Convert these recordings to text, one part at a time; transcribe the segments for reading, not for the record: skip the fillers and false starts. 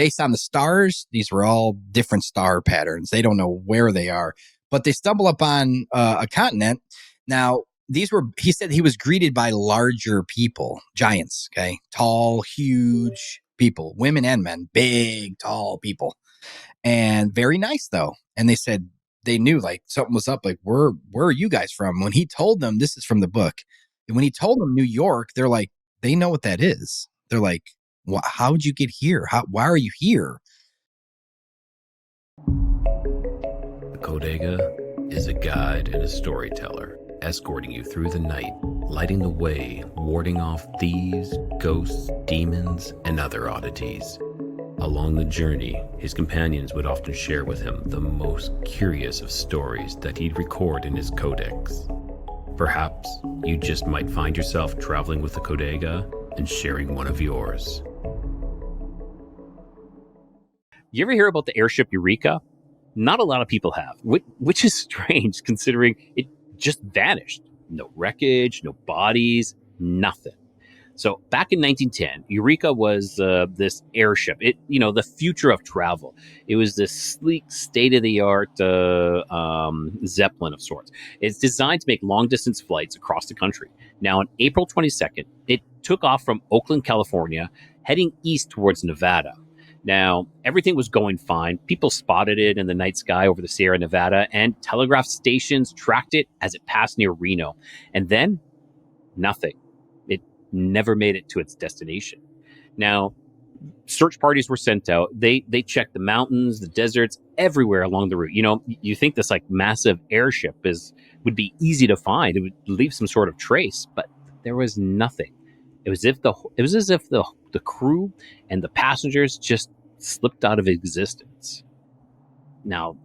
based on the stars. These were all different star patterns. They don't know where they are, but they stumble upon a continent. Now, he said he was greeted by larger people, giants, okay? Tall, huge people, women and men, big, tall people, and very nice though. And they said they knew like something was up. Like, where are you guys from? When he told them, this is from the book, and when he told them New York, they're like, they know what that is. They're like, how'd you get here? Why are you here? The Codega is a guide and a storyteller, escorting you through the night, lighting the way, warding off thieves, ghosts, demons, and other oddities. Along the journey, his companions would often share with him the most curious of stories that he'd record in his Codex. Perhaps you just might find yourself traveling with the Codega and sharing one of yours. You ever hear about the airship Eureka? Not a lot of people have, which is strange considering it just vanished. No wreckage, no bodies, nothing. So back in 1910, Eureka was this airship. The future of travel. It was this sleek, state-of-the-art Zeppelin of sorts. It's designed to make long-distance flights across the country. Now, on April 22nd, it took off from Oakland, California, heading east towards Nevada. Now, everything was going fine. People spotted it in the night sky over the Sierra Nevada, and telegraph stations tracked it as it passed near Reno. And then, nothing. It never made it to its destination. Now, search parties were sent out. They checked the mountains, the deserts, everywhere along the route. You think this like massive airship would be easy to find. It would leave some sort of trace, but there was nothing. It was as if the crew and the passengers just slipped out of existence. Now,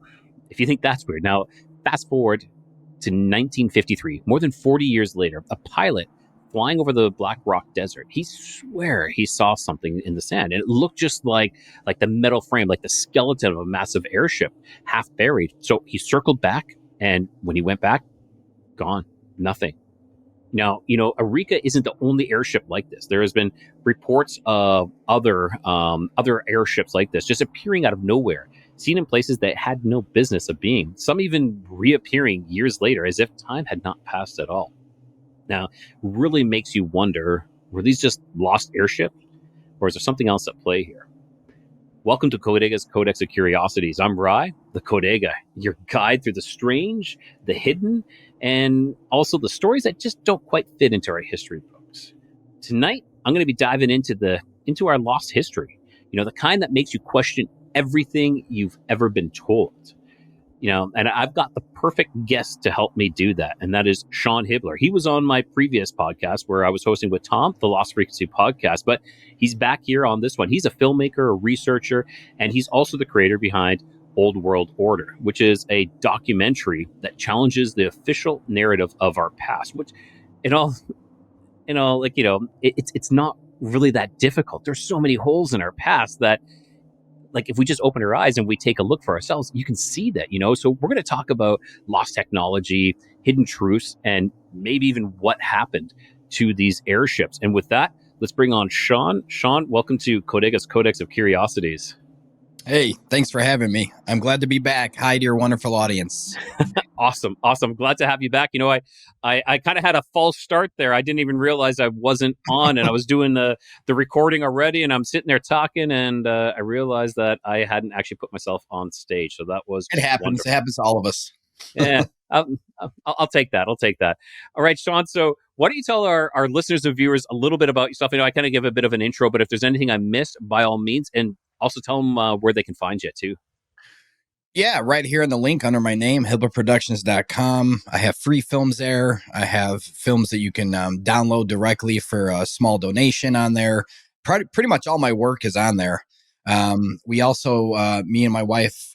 if you think that's weird, now fast forward to 1953, more than 40 years later, a pilot flying over the Black Rock Desert, he swear he saw something in the sand, and it looked just like the metal frame, like the skeleton of a massive airship, half buried. So he circled back, and when he went back, gone, nothing. Now, Eureka isn't the only airship like this. There has been reports of other airships like this just appearing out of nowhere, seen in places that had no business of being, some even reappearing years later as if time had not passed at all. Now, really makes you wonder, were these just lost airships, or is there something else at play here? Welcome to Codega's Codex of Curiosities. I'm Rye the Codega, your guide through the strange, the hidden, and also the stories that just don't quite fit into our history books. Tonight, I'm going to be diving into our lost history. The kind that makes you question everything you've ever been told. And I've got the perfect guest to help me do that, and that is Sean Hibbeler. He was on my previous podcast where I was hosting with Tom, the Lost Frequency podcast, but he's back here on this one. He's a filmmaker, a researcher, and he's also the creator behind Old World Order, which is a documentary that challenges the official narrative of our past, which, it's not really that difficult. There's so many holes in our past that, if we just open our eyes and we take a look for ourselves, you can see that, So we're going to talk about lost technology, hidden truths, and maybe even what happened to these airships. And with that, let's bring on Sean. Sean, welcome to Codega's Codex of Curiosities. Hey, thanks for having me. I'm glad to be back. Hi to your wonderful audience. Awesome. Glad to have you back. I kind of had a false start there. I didn't even realize I wasn't on, and I was doing the recording already, and I'm sitting there talking, and I realized that I hadn't actually put myself on stage. So that was It happens. wonderful. It happens to all of us. Yeah, I'll take that. I'll take that. All right, Sean. So why don't you tell our listeners and viewers a little bit about yourself? I kind of give a bit of an intro, but if there's anything I missed, by all means, and also tell them where they can find you too. Yeah, right here in the link under my name, hibbelerproductions.com. I have free films there. I have films that you can download directly for a small donation on there. Pretty much all my work is on there. We also, me and my wife,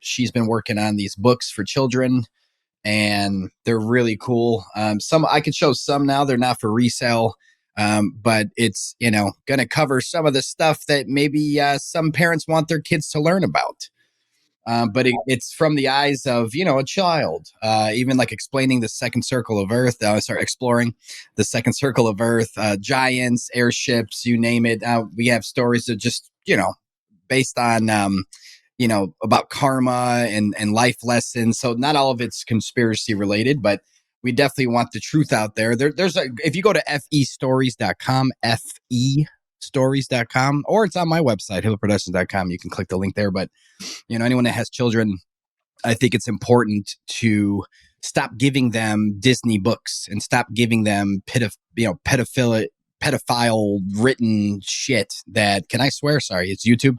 she's been working on these books for children, and they're really cool. Some I can show some now. They're not for resale, but it's, going to cover some of the stuff that maybe some parents want their kids to learn about. But it's from the eyes of, a child, even like explaining the second circle of Earth, exploring the second circle of Earth, giants, airships, you name it. We have stories that just, based on about karma and life lessons. So not all of it's conspiracy related, but we definitely want the truth out there. There's if you go to festories.com, festories.com, or it's on my website, hillproductions.com, you can click the link there. But anyone that has children, I think it's important to stop giving them Disney books and stop giving them pedophile written shit that, can I swear? Sorry, it's YouTube.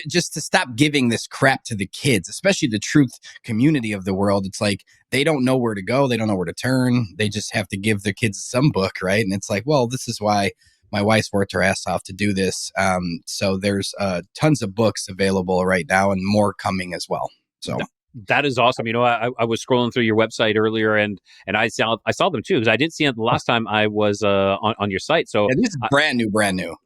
Just to stop giving this crap to the kids, especially the truth community of the world. It's like they don't know where to go. They don't know where to turn. They just have to give their kids some book, right? And it's like, well, this is why my wife's worked her ass off to do this. So there's tons of books available right now and more coming as well. So that is awesome. I was scrolling through your website earlier, and I saw them too, because I didn't see it the last time I was on your site. So this is brand new.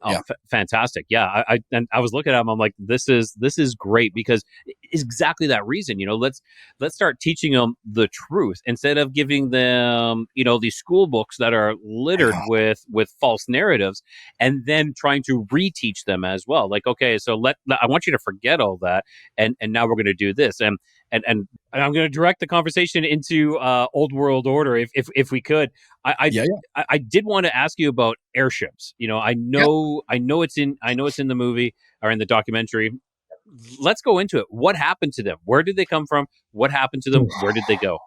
Oh, yeah. Fantastic! Yeah, I was looking at them. I'm like, this is great, because it's exactly that reason. Let's start teaching them the truth instead of giving them these school books that are littered with false narratives, and then trying to reteach them as well. Like, okay, so I want you to forget all that, and now we're going to do this, and I'm going to direct the conversation into Old World Order, if we could. I did want to ask you about airships. I know it's in the movie or in the documentary. Let's go into it. What happened to them? Where did they come from? What happened to them? Where did they go?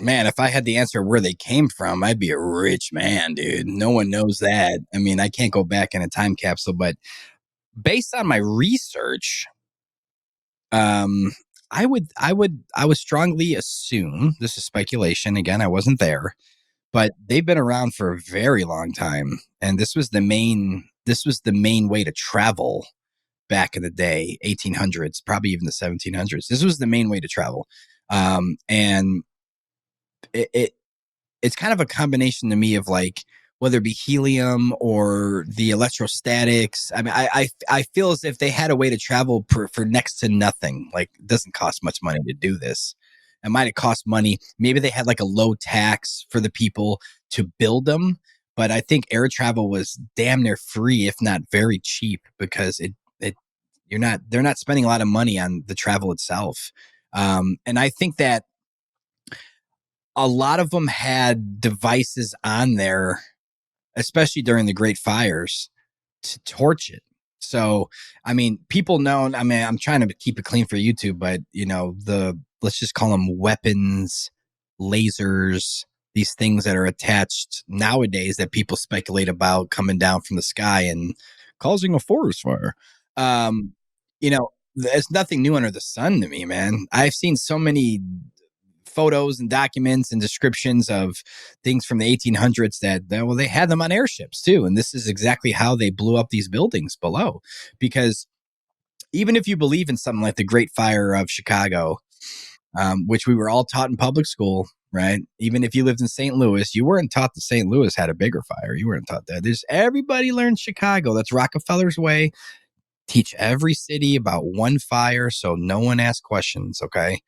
Man, if I had the answer where they came from, I'd be a rich man, dude. No one knows that. I mean, I can't go back in a time capsule, but based on my research, I would strongly assume, this is speculation. Again, I wasn't there, but they've been around for a very long time. And this was the main way to travel back in the day, 1800s, probably even the 1700s. This was the main way to travel. And it's kind of a combination to me of like, whether it be helium or the electrostatics. I mean, I feel as if they had a way to travel for next to nothing. Like, it doesn't cost much money to do this. It might have cost money. Maybe they had like a low tax for the people to build them. But I think air travel was damn near free, if not very cheap, because they're not spending a lot of money on the travel itself. And I think that a lot of them had devices on there, especially during the Great Fires, to torch it. So, I mean, people know, I mean, I'm trying to keep it clean for YouTube, but let's just call them weapons, lasers, these things that are attached nowadays that people speculate about coming down from the sky and causing a forest fire. There's nothing new under the sun to me, man. I've seen so many photos and documents and descriptions of things from the 1800s that they had them on airships too. And this is exactly how they blew up these buildings below. Because even if you believe in something like the Great Fire of Chicago, which we were all taught in public school, right? Even if you lived in St. Louis, you weren't taught that St. Louis had a bigger fire. You weren't taught that. Everybody learned Chicago. That's Rockefeller's way. Teach every city about one fire so no one asks questions, okay?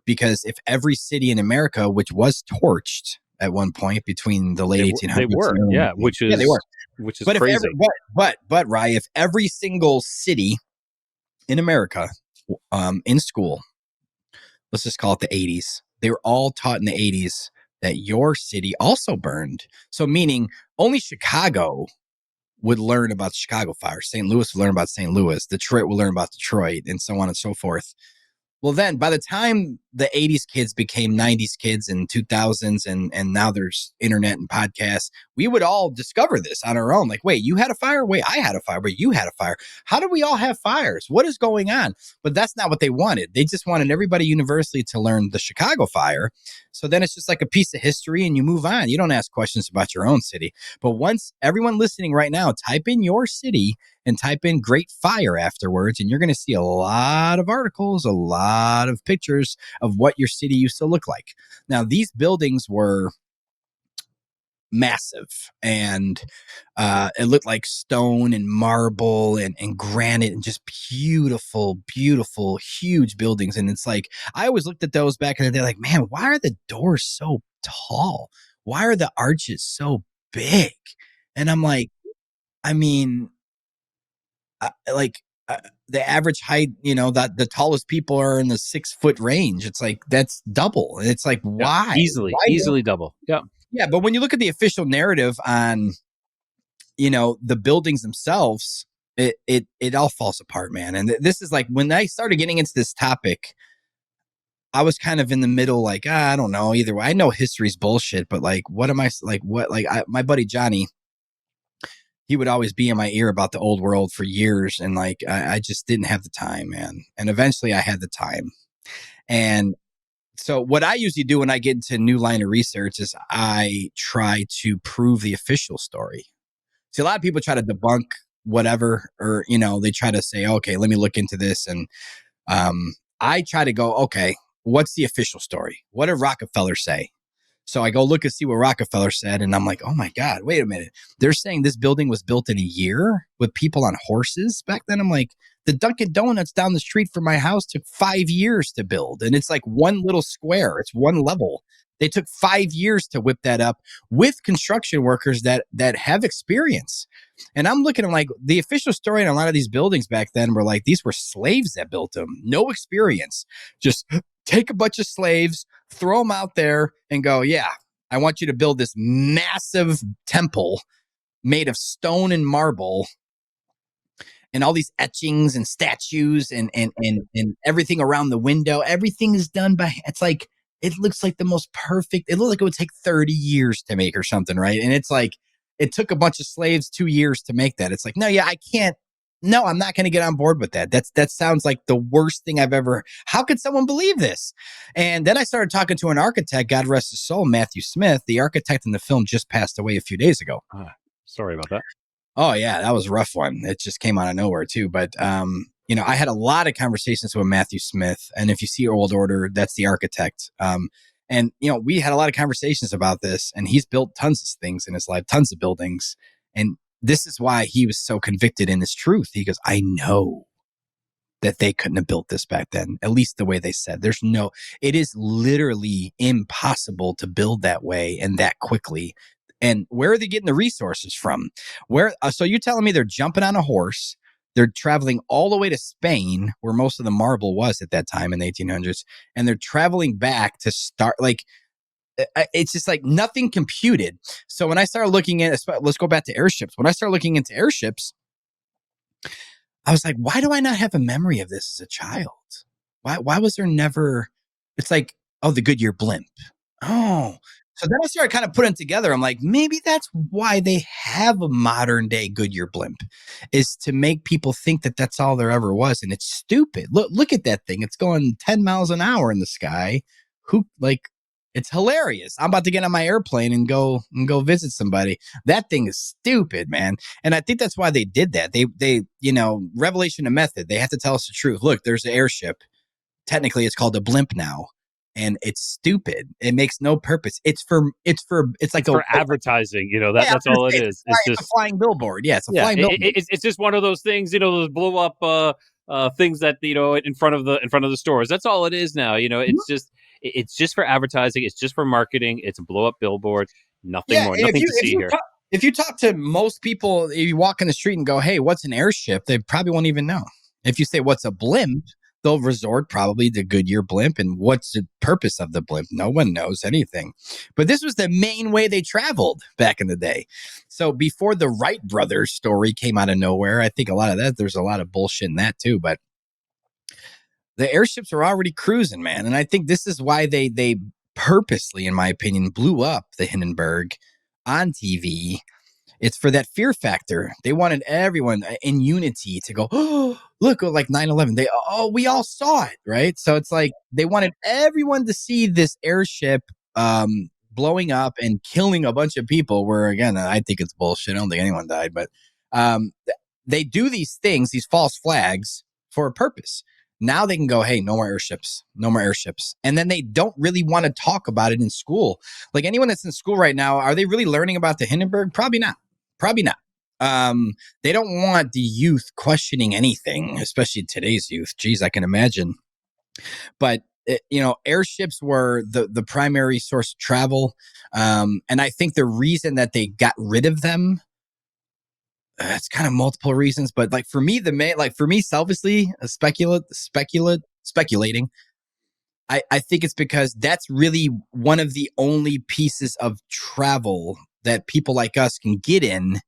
Because if every city in America, which was torched at one point between the late 1800s, they were, yeah, they were, which is crazy. But Rye, if every single city in America, in school, let's just call it the 80s, they were all taught in the 80s that your city also burned. So meaning only Chicago would learn about the Chicago fire. St. Louis would learn about St. Louis. Detroit would learn about Detroit, and so on and so forth. Well, then by the time the 80s kids became 90s kids and 2000s, and now there's internet and podcasts, we would all discover this on our own. Like, wait, you had a fire? Wait, I had a fire, but you had a fire. How do we all have fires? What is going on? But that's not what they wanted. They just wanted everybody universally to learn the Chicago fire. So then it's just like a piece of history and you move on. You don't ask questions about your own city. But once everyone listening right now, type in your city and type in Great Fire afterwards, and you're going to see a lot of articles, a lot of pictures of what your city used to look like. Now, these buildings were massive, and it looked like stone and marble and granite and just beautiful, beautiful, huge buildings. And it's like, I always looked at those back in the day like, man, why are the doors so tall? Why are the arches so big? And I'm like, I mean, like the average height, that the tallest people are in the 6 foot range. It's like, that's double. And it's like, Yeah, why? easily, Why? easily double. Yeah. Yeah, but when you look at the official narrative on, the buildings themselves, it all falls apart, man. And this is like, when I started getting into this topic, I was kind of in the middle, like, I don't know either way. I know history's bullshit, but like, what am I like? What, like, my buddy Johnny, he would always be in my ear about the old world for years. And like, I just didn't have the time, man. And eventually I had the time. And so what I usually do when I get into a new line of research is I try to prove the official story. See, a lot of people try to debunk whatever, or, they try to say, okay, let me look into this. And I try to go, okay, what's the official story? What did Rockefeller say? So I go look and see what Rockefeller said. And I'm like, oh my God, wait a minute. They're saying this building was built in a year with people on horses back then. I'm like, the Dunkin' Donuts down the street from my house took 5 years to build. And it's like one little square, it's one level. They took 5 years to whip that up with construction workers that have experience. And I'm looking at like the official story in a lot of these buildings back then were like, these were slaves that built them, no experience. Just take a bunch of slaves, throw them out there and go, yeah, I want you to build this massive temple made of stone and marble and all these etchings and statues and everything around the window. Everything is done by, it's like, it looks like the most perfect. It looks like it would take 30 years to make or something, right? And it's like, it took a bunch of slaves 2 years to make that. It's like, no, yeah, I can't. No, I'm not going to get on board with that. That sounds like the worst thing I've ever. How could someone believe this? And then I started talking to an architect, God rest his soul, Matthew Smith. The architect in the film just passed away a few days ago. Sorry about that. Oh yeah, that was a rough one. It just came out of nowhere too. But I had a lot of conversations with Matthew Smith, and if you see Old Order, that's the architect. And we had a lot of conversations about this, and he's built tons of things in his life, tons of buildings, and this is why he was so convicted in his truth. He goes, I know that they couldn't have built this back then, at least the way they said. It is literally impossible to build that way and that quickly. And where are they getting the resources from? So you're telling me they're jumping on a horse, they're traveling all the way to Spain, where most of the marble was at that time in the 1800s, and they're traveling back to start, like, it's just like nothing computed. So when I started looking at, let's go back to airships. When I started looking into airships, I was like, why do I not have a memory of this as a child? Why was there never, it's like, oh, the Goodyear blimp. Oh, so then I started kind of putting it together. I'm like, maybe that's why they have a modern day Goodyear blimp, is to make people think that that's all there ever was. And it's stupid. Look at that thing. It's going 10 miles an hour in the sky. It's hilarious. I'm about to get on my airplane and go visit somebody. That thing is stupid, man. And I think that's why they did that. They revelation of method. They have to tell us the truth. Look, there's an airship. Technically, it's called a blimp now, and it's stupid. It makes no purpose. It's like for advertising. That's all it is. It's a flying billboard. Yeah, it's a flying billboard. It's just one of those things. Those blow up things that in front of the stores. That's all it is now. It's just for advertising. It's just for marketing. It's a blow up billboard. Nothing more. Nothing to see here. If you talk to most people, if you walk in the street and go, hey, what's an airship? They probably won't even know. If you say, what's a blimp? They'll resort probably to Goodyear blimp. And what's the purpose of the blimp? No one knows anything. But this was the main way they traveled back in the day. So before the Wright brothers story came out of nowhere, I think a lot of that, there's a lot of bullshit in that too. But the airships are already cruising, man. And I think this is why they purposely, in my opinion, blew up the Hindenburg on TV. It's for that fear factor. They wanted everyone in unity to go, oh, look, like 9/11. We all saw it, right? So it's like they wanted everyone to see this airship blowing up and killing a bunch of people, where, again, I think it's bullshit. I don't think anyone died. But they do these things, these false flags, for a purpose. Now they can go, hey, no more airships, no more airships. And then they don't really want to talk about it in school. Like anyone that's in school right now, are they really learning about the Hindenburg? Probably not. Probably not. They don't want the youth questioning anything, especially today's youth. Geez, I can imagine. But airships were the primary source of travel. And I think the reason that they got rid of them it's kind of multiple reasons, but like for me, selfishly, speculating. I think it's because that's really one of the only pieces of travel that people like us can get in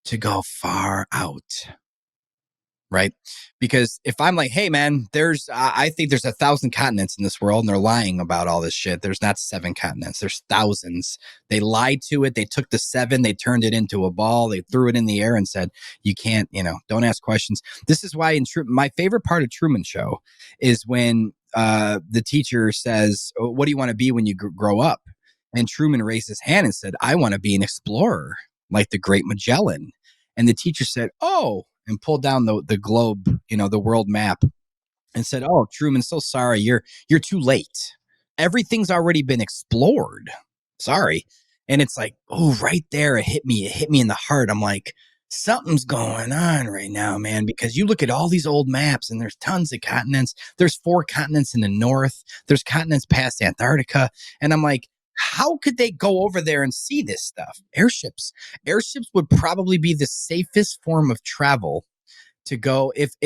to go far out. Right. Because if I'm like, hey, man, I think there's 1,000 continents in this world and they're lying about all this shit. There's not 7 continents, there's thousands. They lied to it. They took the 7, they turned it into a ball, they threw it in the air and said, you can't, don't ask questions. This is why my favorite part of Truman Show is when the teacher says, oh, what do you want to be when you grow up? And Truman raised his hand and said, I want to be an explorer like the Great Magellan. And the teacher said, oh, and pulled down the globe, the world map, and said, oh, Truman, so sorry, you're too late. Everything's already been explored. Sorry. And it's like, oh, right there, it hit me in the heart. I'm like, something's going on right now, man, because you look at all these old maps and there's tons of continents. There's 4 continents in the north. There's continents past Antarctica. And I'm like, how could they go over there and see this stuff? Airships would probably be the safest form of travel to go if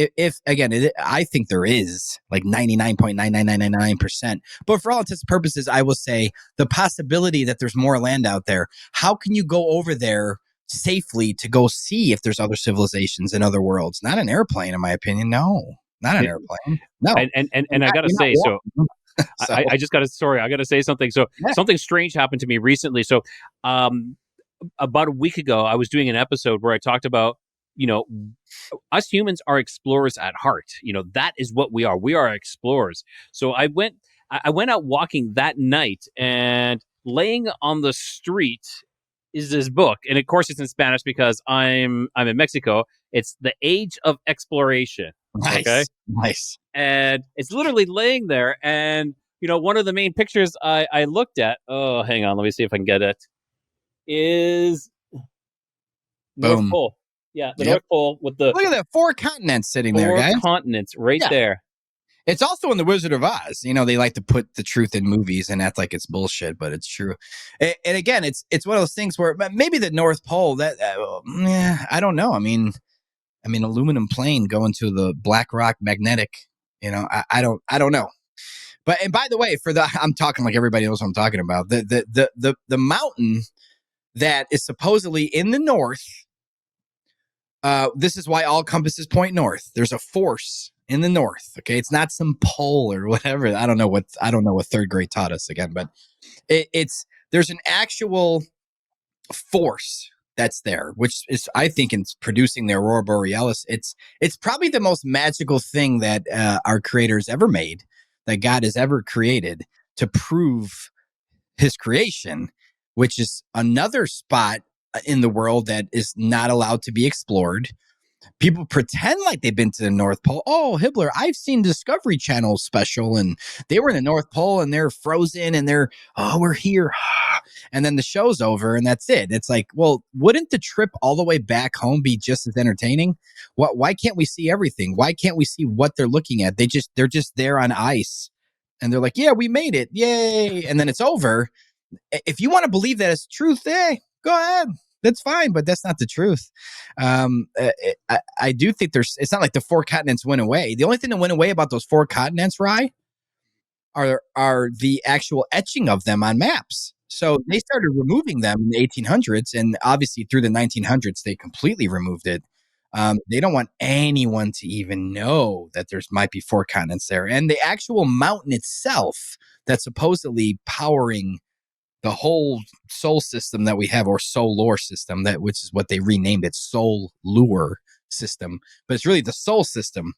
again, I think there is like 99.99999%, but for all intents and purposes, I will say the possibility that there's more land out there. How can you go over there safely to go see if there's other civilizations in other worlds? Not an airplane, in my opinion. No, not an airplane. No. And I gotta say, so I just got to, sorry, I got to say something. So Yeah. something strange happened to me recently. So about a week ago, I was doing an episode where I talked about, us humans are explorers at heart. That is what we are. We are explorers. So I went out walking that night, and laying on the street is this book. And of course it's in Spanish because I'm in Mexico. It's The Age of Exploration. Nice. Okay. Nice. And it's literally laying there. And, one of the main pictures I looked at, oh, hang on, let me see if I can get it, is North Boom. Pole. Yeah, the North Pole with the look at that 4 continents sitting there, guys. 4 continents right there. It's also in The Wizard of Oz. They like to put the truth in movies and act like it's bullshit, but it's true. And again, it's one of those things where maybe the North Pole, I don't know. I mean, aluminum plane going to the Black Rock magnetic. I don't know. But and by the way, I'm talking like everybody knows what I'm talking about. The mountain that is supposedly in the north. This is why all compasses point north. There's a force in the north. Okay, it's not some pole or whatever. I don't know what 3rd grade taught us again, but there's an actual force that's there, which is, I think, in producing the aurora borealis. It's probably the most magical thing that our creators ever made, that God has ever created to prove his creation, which is another spot in the world that is not allowed to be explored. People pretend like they've been to the North Pole. Oh, Hibbeler, I've seen Discovery Channel special and they were in the North Pole and they're frozen and we're here. And then the show's over and that's it. It's like, well, wouldn't the trip all the way back home be just as entertaining? Why can't we see everything? Why can't we see what they're looking at? They're just there on ice and they're like, yeah, we made it. Yay. And then it's over. If you want to believe that it's truth, go ahead. That's fine, but that's not the truth. I do think it's not like the 4 continents went away. The only thing that went away about those 4 continents, Rye, are the actual etching of them on maps. So they started removing them in the 1800s, and obviously through the 1900s, they completely removed it. They don't want anyone to even know that there's might be 4 continents there. And the actual mountain itself that's supposedly powering the whole solar system that we have, or solar system, which is what they renamed it, solar system, but it's really the solar system.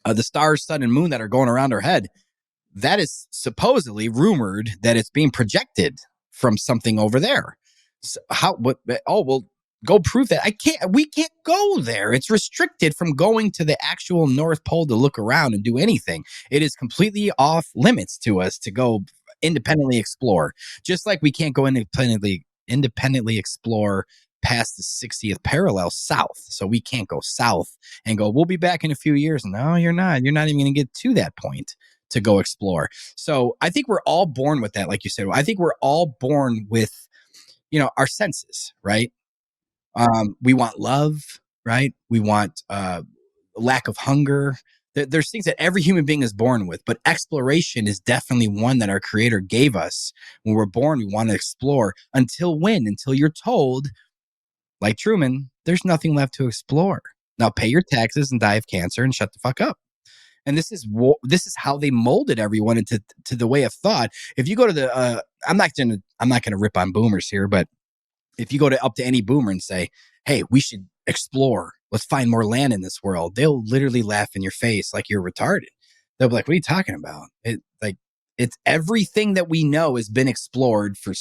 The stars, sun, and moon that are going around our head, that is supposedly rumored that it's being projected from something over there. So go prove that. We can't go there. It's restricted from going to the actual North Pole to look around and do anything. It is completely off limits to us to go independently explore, just like we can't go independently explore past the 60th parallel south. So we can't go south and go, we'll be back in a few years. No, you're not even going to get to that point to go explore. So I think we're all born with that. Like you said, I think we're all born with, our senses, right? We want love, right? We want lack of hunger. There's things that every human being is born with, but exploration is definitely one that our creator gave us. When we're born, we want to explore. Until when? Until you're told, like Truman, there's nothing left to explore. Now pay your taxes and die of cancer and shut the fuck up. And this is how they molded everyone into the way of thought. If you go to the I'm not gonna rip on boomers here, but if you go to up to any boomer and say, "Hey, we should explore. Let's find more land in this world," they'll literally laugh in your face like you're retarded. They'll be like, "What are you talking about?" It's everything that we know has been explored for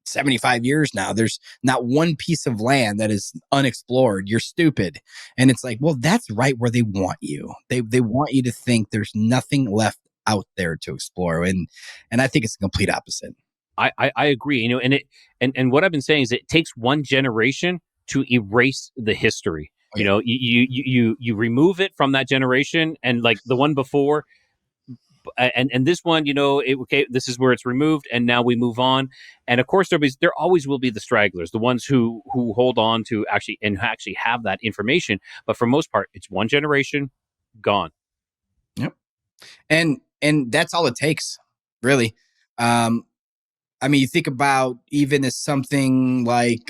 75 years now. There's not one piece of land that is unexplored. You're stupid. And it's like, well, that's right where they want you. They want you to think there's nothing left out there to explore. And I think it's the complete opposite. I agree. And what I've been saying is it takes one generation to erase the history. Oh, yeah. You remove it from that generation, and like the one before, and this one, okay, this is where it's removed, and now we move on. And of course, there always will be the stragglers, the ones who hold on to actually have that information. But for most part, it's one generation gone. Yep. And that's all it takes, really. I mean, you think about even as something like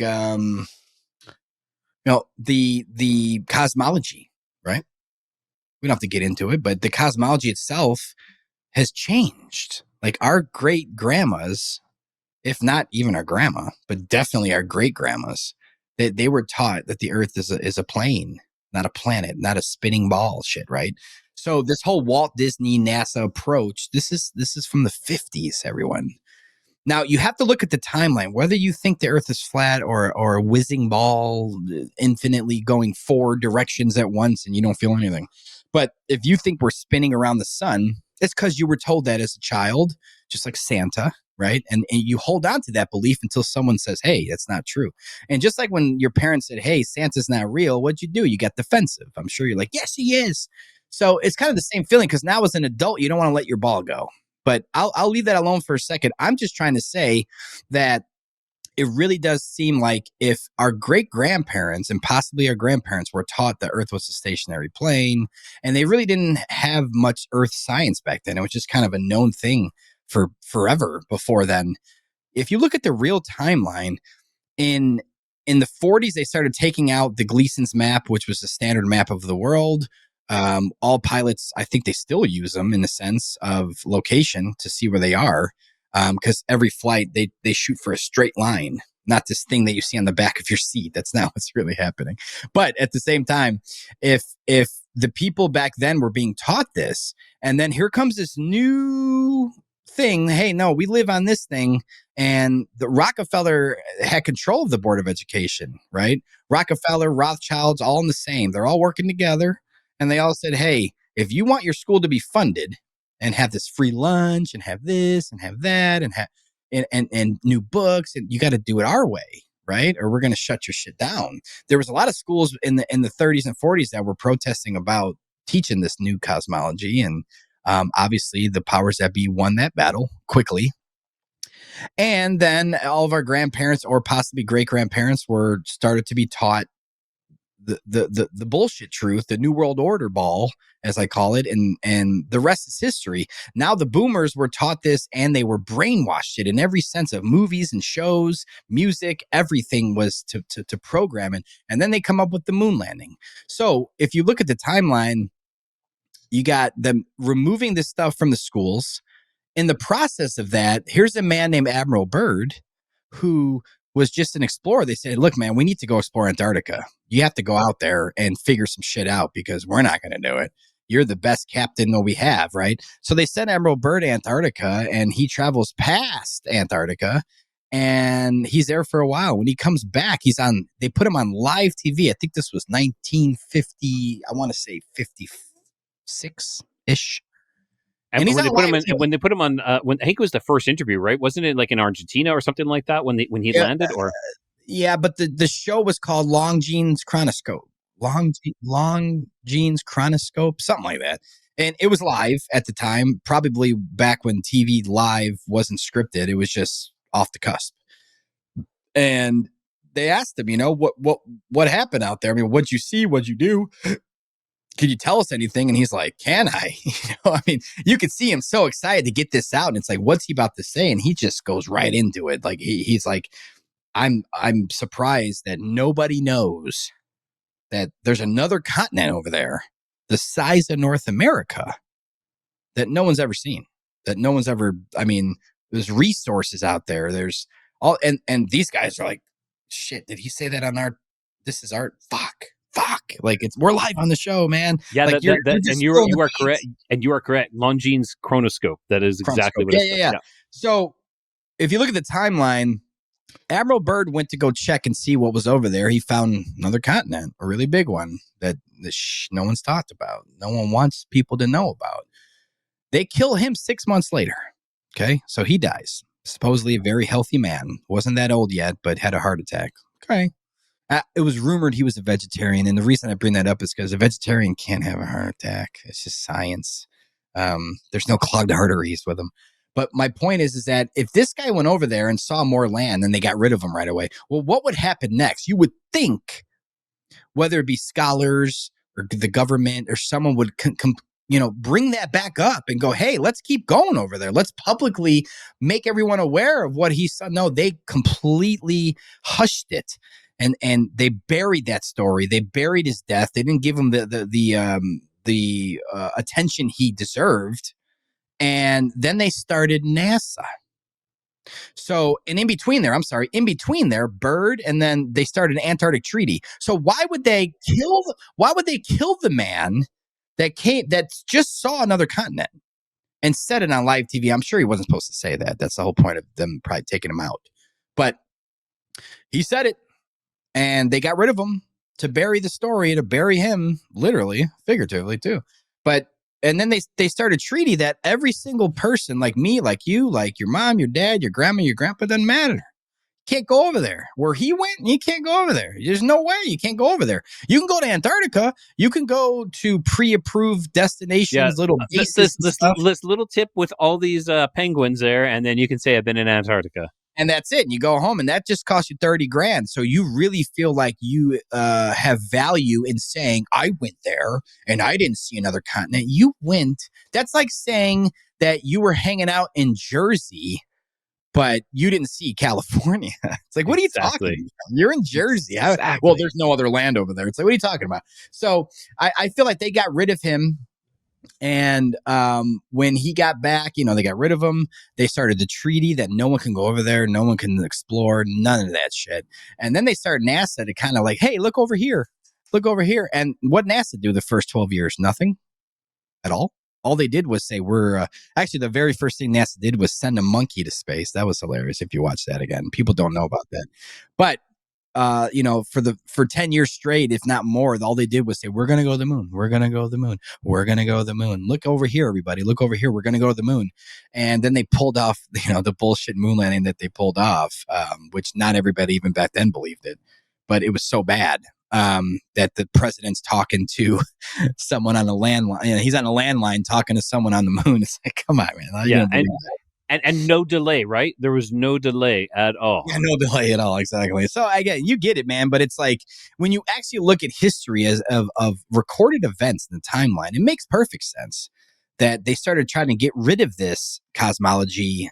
the cosmology, right? We don't have to get into it, but the cosmology itself has changed. Like our great grandmas, if not even our grandma, but definitely our great grandmas, that they were taught that the Earth is a plane, not a planet, not a spinning ball. Shit, right? So this whole Walt Disney NASA approach, this is from the 50s, everyone. Now you have to look at the timeline, whether you think the Earth is flat or a whizzing ball, infinitely going four directions at once, and you don't feel anything. But if you think we're spinning around the sun, it's because you were told that as a child, just like Santa, right? And you hold on to that belief until someone says, "Hey, that's not true." And just like when your parents said, "Hey, Santa's not real," what'd you do? You got defensive. I'm sure you're like, "Yes, he is." So it's kind of the same feeling because now as an adult, you don't want to let your ball go. But I'll leave that alone for a second. I'm just trying to say that it really does seem like if our great grandparents and possibly our grandparents were taught that Earth was a stationary plane, and they really didn't have much Earth science back then. It was just kind of a known thing for forever before then. If you look at the real timeline, in the 40s they started taking out the Gleason's map, which was the standard map of the world. All pilots, I think they still use them in the sense of location to see where they are, because every flight they shoot for a straight line, not this thing that you see on the back of your seat. That's not what's really happening. But at the same time, if the people back then were being taught this, and then here comes this new thing, hey, no, we live on this thing, and the Rockefeller had control of the Board of Education, right? Rockefeller, Rothschilds, all in the same. They're all working together, and they all said, hey, if you want your school to be funded and have this free lunch and have this and have that and have and new books, and you got to do it our way, right? Or we're going to shut your shit down. There was a lot of schools in the 30s and 40s that were protesting about teaching this new cosmology, and obviously the powers that be won that battle quickly. And then all of our grandparents or possibly great grandparents were started to be taught the bullshit truth, the New World Order ball, as I call it, and the rest is history. Now the boomers were taught this, and they were brainwashed it in every sense of movies and shows, music, everything was to program it. And then they come up with the moon landing. So if you look at the timeline, you got them removing this stuff from the schools. In the process of that, here's a man named Admiral Byrd who was just an explorer. They said, look, man, we need to go explore Antarctica. You have to go out there and figure some shit out because we're not going to do it. You're the best captain that we have, right? So they sent Admiral Byrd to Antarctica, and he travels past Antarctica, and he's there for a while. When he comes back, they put him on live TV. I think this was 1950, I want to say 56-ish. And he's when on live TV. when they put him on, when I think it was the first interview, right? Wasn't it like in Argentina or something like that when he landed? Or Yeah, but the show was called Long Jeans Chronoscope. Long Jeans Chronoscope, something like that. And it was live at the time, probably back when TV live wasn't scripted. It was just off the cusp. And they asked him, what happened out there? I mean, what'd you see? What'd you do? Can you tell us anything? And he's like, can I? I mean, you could see him so excited to get this out. And it's like, what's he about to say? And he just goes right into it. Like he's like, I'm surprised that nobody knows that there's another continent over there the size of North America that no one's ever seen, that no one's ever, I mean, there's resources out there. There's all, and these guys are like, shit, did he say that on this is art? Fuck. Like we're live on the show, man. Yeah, Like you're and just you are correct. And you are correct. Longines chronoscope. That is exactly what yeah. So if you look at the timeline, Admiral Byrd went to go check and see what was over there. He found another continent, a really big one that no one's talked about. No one wants people to know about. They kill him 6 months later. Okay. So he dies. Supposedly a very healthy man. Wasn't that old yet, but had a heart attack. Okay. It was rumored he was a vegetarian. And the reason I bring that up is because a vegetarian can't have a heart attack. It's just science. There's no clogged arteries with him. But my point is that if this guy went over there and saw more land and they got rid of him right away, well, what would happen next? You would think, whether it be scholars or the government or someone would bring that back up and go, hey, let's keep going over there. Let's publicly make everyone aware of what he saw. No, they completely hushed it. And they buried that story. They buried his death. They didn't give him the attention he deserved. And then they started NASA. So, and in between there, Byrd, and then they started an Antarctic treaty. So why would they kill the man that just saw another continent and said it on live TV? I'm sure he wasn't supposed to say that. That's the whole point of them probably taking him out. But he said it. And they got rid of him to bury the story, to bury him, literally, figuratively, too. And then they started a treaty that every single person, like me, like you, like your mom, your dad, your grandma, your grandpa, doesn't matter. Can't go over there. Where he went, you can't go over there. There's no way you can't go over there. You can go to Antarctica. You can go to pre-approved destinations, little bases. This little tip with all these penguins there, and then you can say I've been in Antarctica. And that's it. And you go home and that just costs you $30,000. So you really feel like you have value in saying, I went there and I didn't see another continent. You went. That's like saying that you were hanging out in Jersey, but you didn't see California. It's like, what are you talking about? You're in Jersey. Exactly. Well, there's no other land over there. It's like, what are you talking about? So I feel like they got rid of him. And when he got back, they got rid of him. They started the treaty that no one can go over there. No one can explore, none of that shit. And then they started NASA to kind of like, hey, look over here. Look over here. And what NASA do the first 12 years? Nothing at all. All they did was say actually the very first thing NASA did was send a monkey to space. That was hilarious if you watch that again. People don't know about that. But for 10 years straight, if not more, all they did was say, we're going to go to the moon. We're going to go to the moon. We're going to go to the moon. Look over here, everybody. Look over here. We're going to go to the moon. And then they pulled off, the bullshit moon landing that they pulled off, which not everybody even back then believed it. But it was so bad that the president's talking to someone on a landline. He's on a landline talking to someone on the moon. It's like, come on, man. Yeah, and no delay, right? There was no delay at all. Yeah, no delay at all, exactly. So you get it, man. But it's like when you actually look at history of recorded events in the timeline, it makes perfect sense that they started trying to get rid of this cosmology,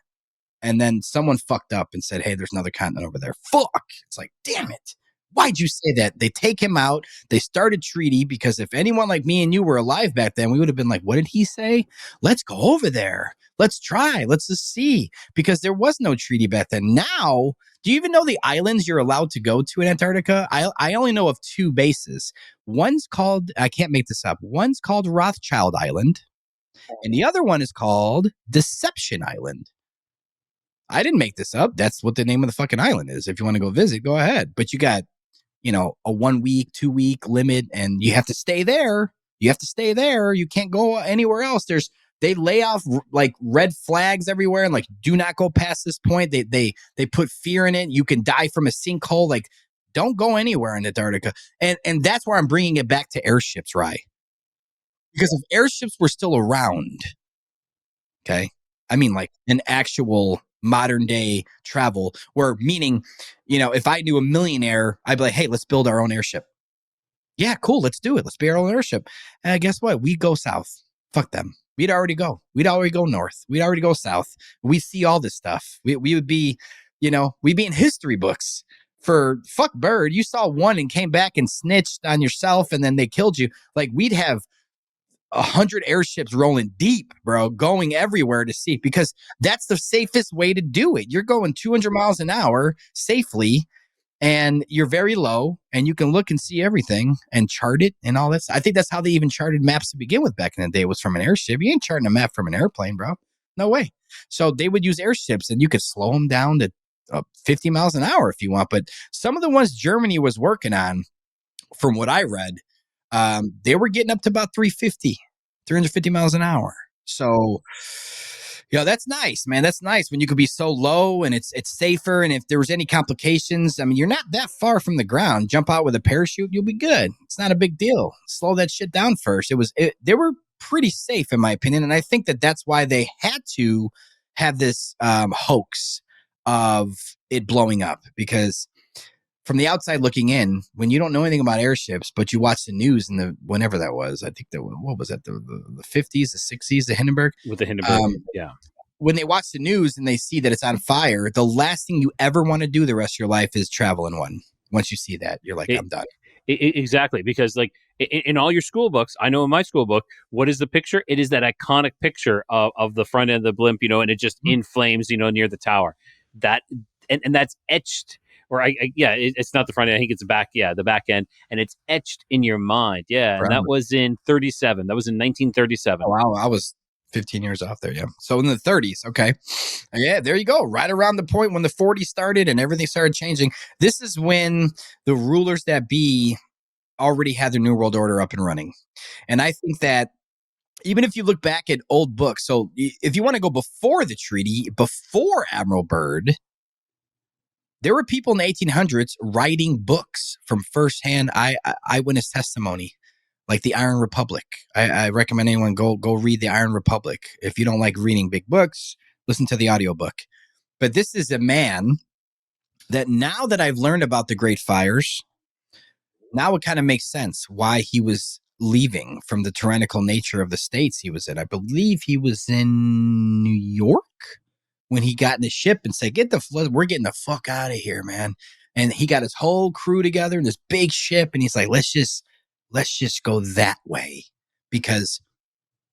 and then someone fucked up and said, "Hey, there's another continent over there." Fuck! It's like, damn it. Why'd you say that? They take him out. They start a treaty because if anyone like me and you were alive back then, we would have been like, what did he say? Let's go over there. Let's try. Let's just see. Because there was no treaty back then. Now, do you even know the islands you're allowed to go to in Antarctica? I only know of 2 bases. One's called, I can't make this up. One's called Rothschild Island. And the other one is called Deception Island. I didn't make this up. That's what the name of the fucking island is. If you want to go visit, go ahead. But you got a 1 week, 2 week limit, and you have to stay there. You can't go anywhere else. They lay off like red flags everywhere and like, do not go past this point. They put fear in it. You can die from a sinkhole. Like, don't go anywhere in Antarctica. And that's where I'm bringing it back to airships, Rye. Because if airships were still around, okay, I mean like an actual modern day travel, where meaning, if I knew a millionaire, I'd be like, hey, let's build our own airship. Yeah, cool. Let's do it. Let's be our own airship. And guess what? We go south. Fuck them. We'd already go. We'd already go north. We'd already go south. We see all this stuff. We would be, we'd be in history books for fuck Byrd. You saw one and came back and snitched on yourself and then they killed you. Like we'd have 100 airships rolling deep, bro, going everywhere to see, because that's the safest way to do it. You're going 200 miles an hour safely and you're very low and you can look and see everything and chart it and all that. I think that's how they even charted maps to begin with back in the day, was from an airship. You ain't charting a map from an airplane, bro. No way. So they would use airships and you could slow them down to 50 miles an hour if you want. But some of the ones Germany was working on, from what I read, they were getting up to about 350 miles an hour. So, that's nice, man. That's nice when you could be so low and it's safer. And if there was any complications, I mean, you're not that far from the ground. Jump out with a parachute, you'll be good. It's not a big deal. Slow that shit down first. They were pretty safe in my opinion. And I think that's why they had to have this hoax of it blowing up, because from the outside looking in, when you don't know anything about airships, but you watch the news in whenever that was, I think what was that, the 50s, the 60s, the Hindenburg? With the Hindenburg, yeah. When they watch the news and they see that it's on fire, the last thing you ever want to do the rest of your life is travel in one. Once you see that, you're like, I'm done. Exactly, because like in all your school books, I know in my school book, what is the picture? It is that iconic picture of the front end of the blimp, and it just in flames, near the tower. That and that's etched. Or it's not the front end. I think it's the back. Yeah, the back end, and it's etched in your mind. Yeah, Forever. And that was in 1937. That was in 1937. Oh, wow, I was 15 years off there. Yeah, so in the 30s. Okay, yeah, there you go. Right around the point when the 40s started and everything started changing. This is when the rulers that be already had their New World Order up and running, and I think that. Even if you look back at old books, so if you want to go before the treaty, before Admiral Byrd, there were people in the 1800s writing books from firsthand eyewitness testimony, like the Iron Republic. I recommend anyone go read the Iron Republic. If you don't like reading big books, listen to the audiobook. But this is a man that, now that I've learned about the Great Fires, now it kind of makes sense why he was leaving from the tyrannical nature of the states he was in. I believe he was in New York when he got in the ship and said, we're getting the fuck out of here, man. And he got his whole crew together in this big ship. And he's like, let's just go that way, because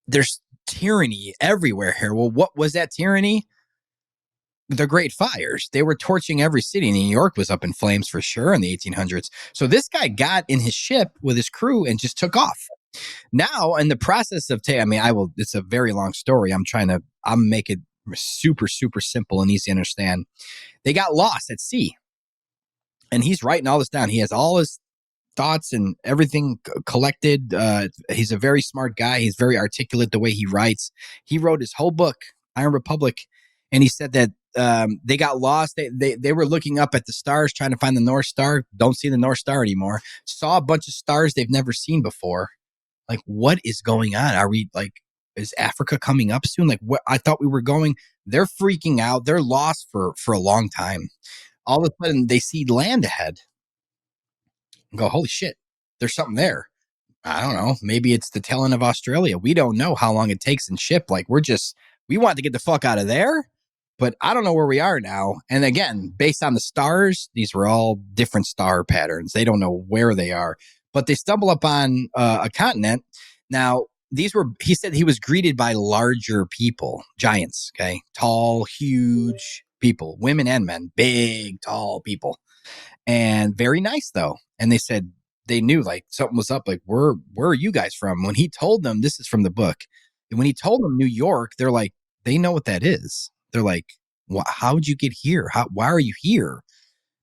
there's tyranny everywhere here. Well, what was that tyranny? The Great Fires. They were torching every city. New York was up in flames for sure in the 1800s. So this guy got in his ship with his crew and just took off. Now, in the process of, it's a very long story. I'm make it super, super simple and easy to understand. They got lost at sea. And he's writing all this down. He has all his thoughts and everything collected. He's a very smart guy. He's very articulate the way he writes. He wrote his whole book, Iron Republic. And he said that they got lost. They were looking up at the stars, trying to find the North Star. Don't see the North Star anymore. Saw a bunch of stars they've never seen before. Like, what is going on? Are we is Africa coming up soon? Like, what? I thought we were going. They're freaking out. They're lost for a long time. All of a sudden, they see land ahead and go, holy shit, there's something there. I don't know. Maybe it's the tail end of Australia. We don't know how long it takes in ship. Like, we want to get the fuck out of there, but I don't know where we are now. And again, based on the stars, these were all different star patterns. They don't know where they are, but they stumble upon a continent. Now, he said he was greeted by larger people, giants, okay? Tall, huge people, women and men, big, tall people. And very nice, though. And they said they knew like something was up. Like, where are you guys from? When he told them, this is from the book. And when he told them New York, they're like, they know what that is. They're like, how'd you get here? Why are you here?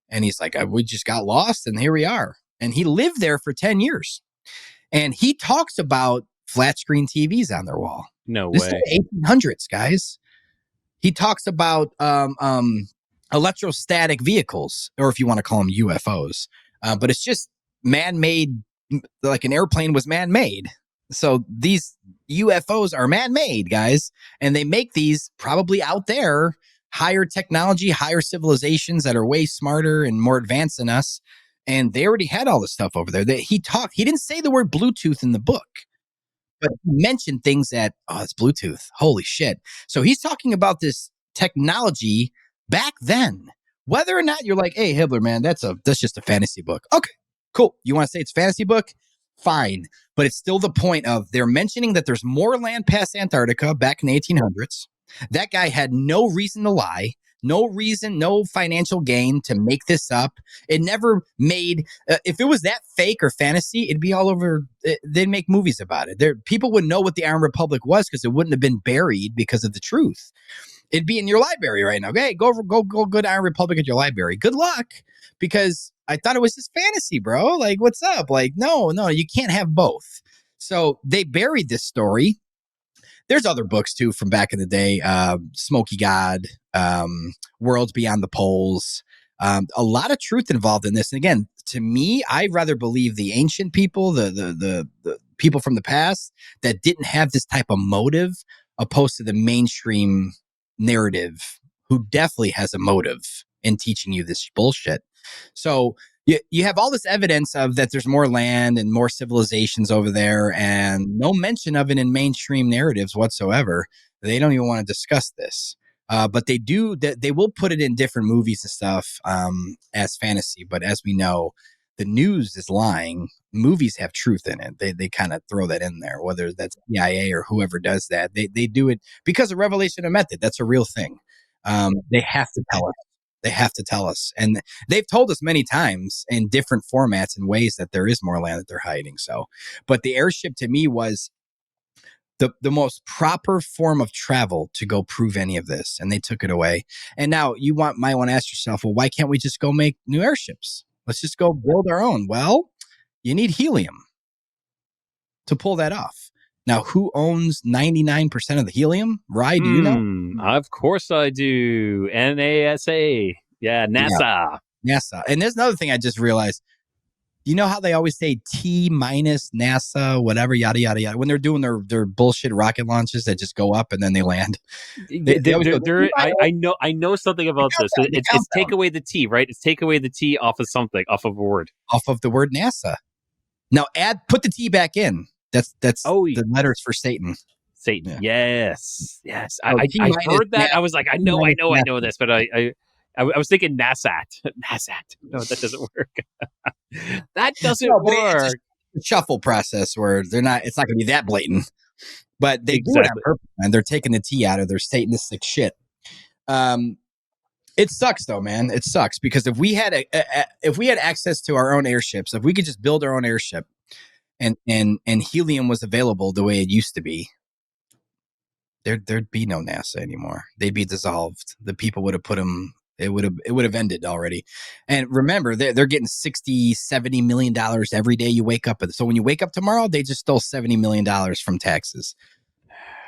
And he's like, we just got lost and here we are. And he lived there for 10 years. And he talks about flat screen TVs on their wall. No This way. is the 1800s, guys. He talks about electrostatic vehicles, or if you want to call them UFOs. But it's just man-made, like an airplane was man-made. So these UFOs are man-made, guys. And they make these probably out there. higher technology, higher civilizations that are way smarter and more advanced than us. And they already had all this stuff over there. He didn't say the word Bluetooth in the book, but he mentioned things that, oh, it's Bluetooth. Holy shit. So he's talking about this technology back then. Whether or not you're like, hey, Hibbeler, man, that's just a fantasy book. Okay, cool. You want to say it's a fantasy book? Fine. But it's still the point of they're mentioning that there's more land past Antarctica back in the 1800s. That guy had no reason to lie, no reason, no financial gain to make this up. It never made, if it was that fake or fantasy, it'd be all over. They'd make movies about it. People would know what the Iron Republic was because it wouldn't have been buried because of the truth. It'd be in your library right now. Hey, go to Iron Republic at your library. Good luck, because I thought it was just fantasy, bro. Like, what's up? Like, no, you can't have both. So they buried this story. There's other books too from back in the day. Smoky God, Worlds Beyond the Poles. A lot of truth involved in this. And again, to me, I'd rather believe the ancient people, the people from the past that didn't have this type of motive, opposed to the mainstream narrative, who definitely has a motive in teaching you this bullshit. So you have all this evidence of that there's more land and more civilizations over there, and no mention of it in mainstream narratives whatsoever. They don't even want to discuss this. But they do. They will put it in different movies and stuff as fantasy. But as we know, the news is lying. Movies have truth in it. They kind of throw that in there, whether that's CIA or whoever does that. They do it because of revelation of method. That's a real thing. They have to tell us. They have to tell us. And they've told us many times in different formats and ways that there is more land that they're hiding. So, but the airship to me was the most proper form of travel to go prove any of this. And they took it away. And now might want to ask yourself, well, why can't we just go make new airships? Let's just go build our own. Well, you need helium to pull that off. Now, who owns 99% of the helium? Rye, do you know? Of course I do. NASA. Yeah, NASA. Yeah, NASA. And there's another thing I just realized. You know how they always say T minus NASA, whatever, yada, yada, yada, when they're doing their bullshit rocket launches that just go up and then they land. I know something about this. It's take away the T, right? It's take away the T off of something, off of a word. Off of the word NASA. Now put the T back in. That's the letters for Satan. Satan. Yeah. Yes. I heard that. I was like, I know this, but I was thinking NASAT. NASAT. No, that doesn't work. That doesn't work. It's a shuffle process where it's not going to be that blatant, but they do it on purpose, and they're taking the T out of their Satanistic shit. It sucks though, man. It sucks because if we had access to our own airships, if we could just build our own airship, and helium was available the way it used to be, there'd be no NASA anymore. They'd be dissolved. The people would have put them. It would have ended already. And remember, they're getting $60-70 million every day you wake up. So when you wake up tomorrow, they just stole $70 million from taxes.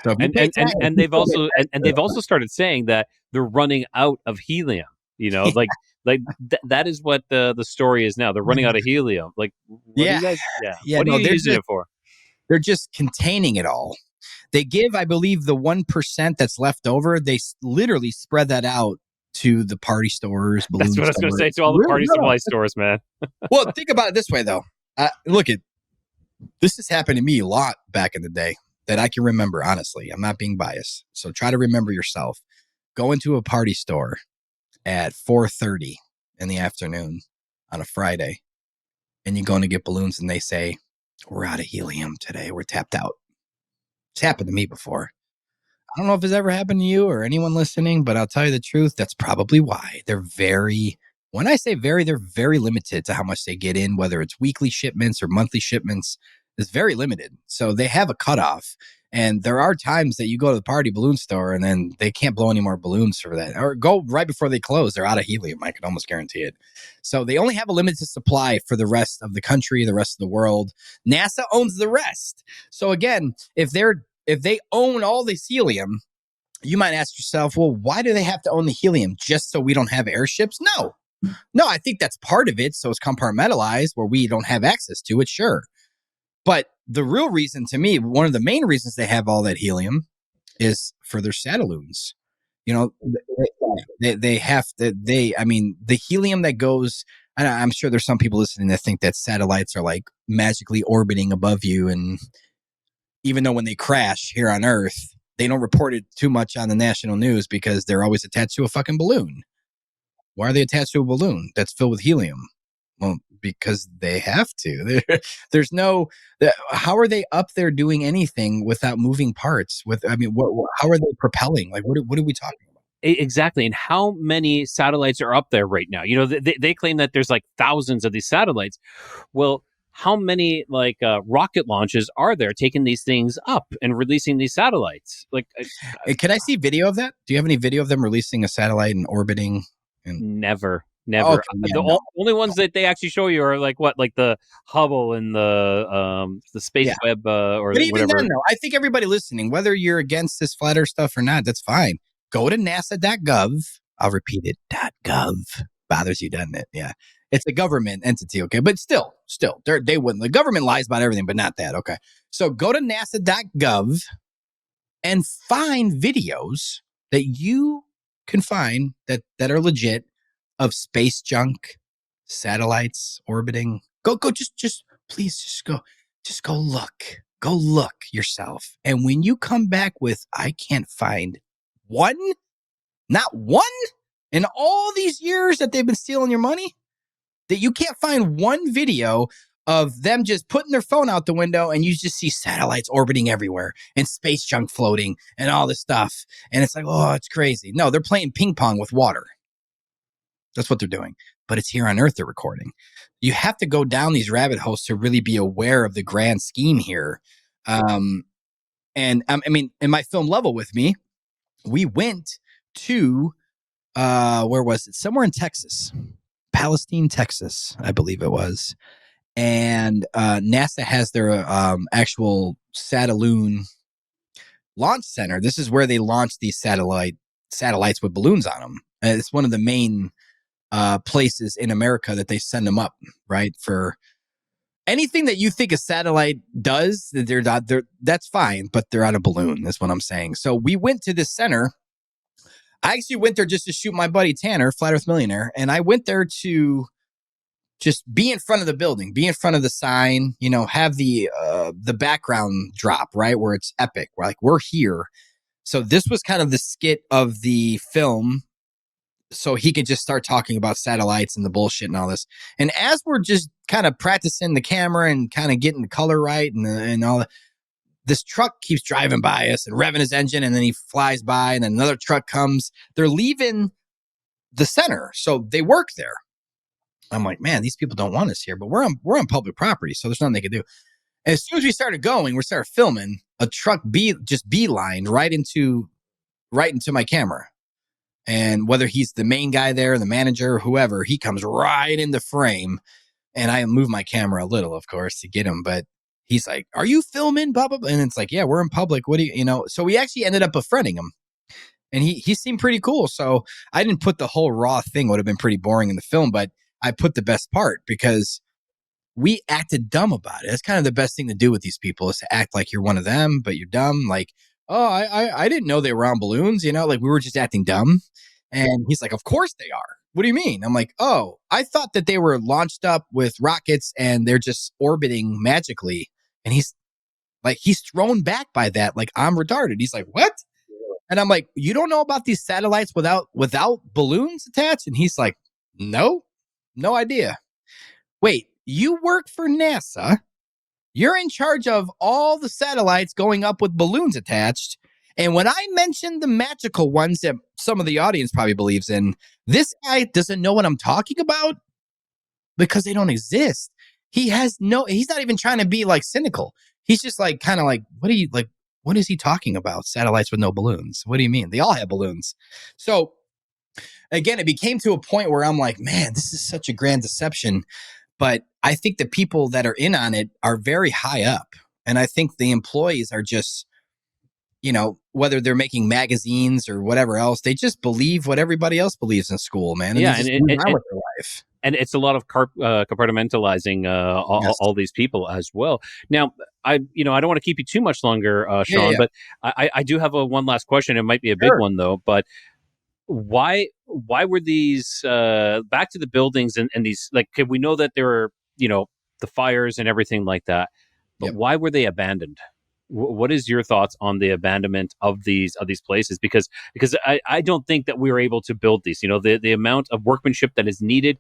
So and they've also started saying that they're running out of helium. You know, that is what the story is now. They're running out of helium. Like, what do you guys? Yeah. What are you using it for? They're just containing it all. They give, I believe, the 1% that's left over. They literally spread that out to the party stores. That's what I was going to say, to all the party supply stores, man. Well, think about it this way, though. This has happened to me a lot back in the day that I can remember, honestly. I'm not being biased. So try to remember yourself. Go into a party store at 4:30 in the afternoon on a Friday, and you're going to get balloons, and they say, we're out of helium today. We're tapped out. It's happened to me before. I don't know if it's ever happened to you or anyone listening, but I'll tell you the truth. That's probably why. When I say they're very limited to how much they get in, whether it's weekly shipments or monthly shipments. It's very limited. So they have a cutoff. And there are times that you go to the party balloon store and then they can't blow any more balloons for that. Or go right before they close. They're out of helium. I can almost guarantee it. So they only have a limited supply for the rest of the country, the rest of the world. NASA owns the rest. So again, if they own all this helium, you might ask yourself, well, why do they have to own the helium? Just so we don't have airships? No, I think that's part of it. So it's compartmentalized where we don't have access to it. Sure. But the real reason, to me, one of the main reasons they have all that helium is for their satelloons. You know, they have to, I mean, the helium that goes, I'm sure there's some people listening that think that satellites are like magically orbiting above you. And even though when they crash here on Earth, they don't report it too much on the national news because they're always attached to a fucking balloon. Why are they attached to a balloon that's filled with helium? Well, because they have to. There's no. How are they up there doing anything without moving parts? I mean, how are they propelling? Like, what are we talking about? Exactly. And how many satellites are up there right now? You know, they claim that there's like thousands of these satellites. Well, how many like rocket launches are there taking these things up and releasing these satellites? Like, Can I see video of that? Do you have any video of them releasing a satellite and orbiting? And never, okay, never. yeah, The no, only ones that they actually show you are like what, like the Hubble and the Space yeah. Web or But even whatever. then, though, I think everybody listening, whether you're against this flat Earth stuff or not, that's fine. Go to NASA.gov. I'll repeat it. .gov. Bothers you, doesn't it? Yeah. It's a government entity, okay? But still, they wouldn't. The government lies about everything, but not that, okay? So go to NASA.gov and find videos that you can find that are legit of space junk, satellites orbiting. Go, just please, just go look yourself. And when you come back with, I can't find one, not one, in all these years that they've been stealing your money, that you can't find one video of them just putting their phone out the window and you just see satellites orbiting everywhere and space junk floating and all this stuff. And it's like, oh, it's crazy. No, they're playing ping pong with water. That's what they're doing. But it's here on Earth they're recording. You have to go down these rabbit holes to really be aware of the grand scheme here. And I mean, in my film Level with Me, we went to, where was it? Somewhere in Texas, Palestine, Texas, I believe it was. And NASA has their actual Sataloon launch center. This is where they launch these satellites with balloons on them. And it's one of the main places in America that they send them up, right? For anything that you think a satellite does, that's fine, but they're on a balloon, is what I'm saying. So we went to this center. I actually went there just to shoot my buddy Tanner, Flat Earth Millionaire, and I went there to just be in front of the building, be in front of the sign, you know, have the background drop, right, where it's epic. We're like, we're here. So this was kind of the skit of the film, so he could just start talking about satellites and the bullshit and all this. And as we're just kind of practicing the camera and kind of getting the color right and all that, this truck keeps driving by us and revving his engine, and then he flies by, and then another truck comes. They're leaving the center, so they work there. I'm like, man, these people don't want us here, but we're on public property, so there's nothing they can do. And as soon as we started going, we started filming. A truck just beelined right into my camera. And whether he's the main guy there, the manager, or whoever, he comes right in the frame. And I move my camera a little, of course, to get him. But he's like, "Are you filming?" Blah, blah, blah. And it's like, "Yeah, we're in public. What do you know?" So we actually ended up befriending him. And he seemed pretty cool. So I didn't put the whole raw thing, would have been pretty boring in the film, but I put the best part because we acted dumb about it. It's kind of the best thing to do with these people, is to act like you're one of them, but you're dumb. Like, oh, I didn't know they were on balloons, you know, like we were just acting dumb. And he's like, of course they are. What do you mean? I'm like, oh, I thought that they were launched up with rockets and they're just orbiting magically. And he's thrown back by that. Like, I'm retarded. He's like, what? And I'm like, you don't know about these satellites without balloons attached? And he's like, no idea. Wait, you work for NASA. You're in charge of all the satellites going up with balloons attached. And when I mentioned the magical ones that some of the audience probably believes in, this guy doesn't know what I'm talking about because they don't exist. He's not even trying to be like cynical. He's just like, kind of like, what is he talking about? Satellites with no balloons. What do you mean? They all have balloons. So again, it became to a point where I'm like, man, this is such a grand deception. But I think the people that are in on it are very high up. And I think the employees are just, you know, whether they're making magazines or whatever else, they just believe what everybody else believes in school, man. And Yeah, they just move on with their life. and it's a lot of compartmentalizing Yes. all these people as well. Now, I don't want to keep you too much longer, Yeah, Sean, yeah. but I do have one last question. It might be a big Sure. one though, but why were these back to the buildings and these, like, we know that there were, the fires and everything like that, but Yep. why were they abandoned? What is your thoughts on the abandonment of these places? Because I don't think that we were able to build these. The amount of workmanship that is needed.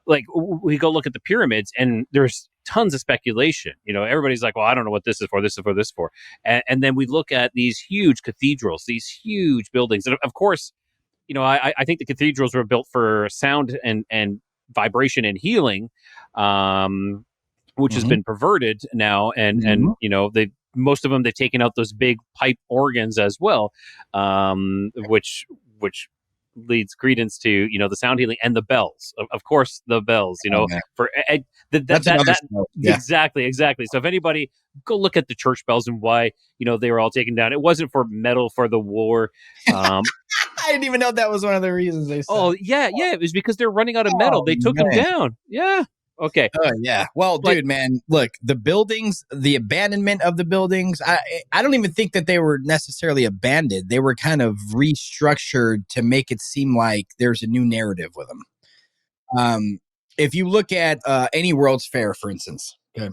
Like, we go look at the pyramids, and there's tons of speculation. Everybody's like, well, I don't know what this is for. This is for this for. And then we look at these huge cathedrals, these huge buildings, and of course, I think the cathedrals were built for sound and vibration and healing, which has Mm-hmm. been perverted now, and Mm-hmm. they, most of them, they've taken out those big pipe organs as well, which leads credence to the sound healing and the bells, of course, the bells, Oh, man. for That's another story. Yeah. exactly. So if anybody, go look at the church bells and why they were all taken down. It wasn't for metal for the war. I didn't even know that was one of the reasons they said. Oh, yeah. It was because they're running out of metal. Oh, They took them man. down. Yeah. Okay. Oh, yeah. Well, But dude, man, look, the buildings, the abandonment of the buildings, I don't even think that they were necessarily abandoned. They were kind of restructured to make it seem like there's a new narrative with them. If you look at any World's Fair, for instance, okay.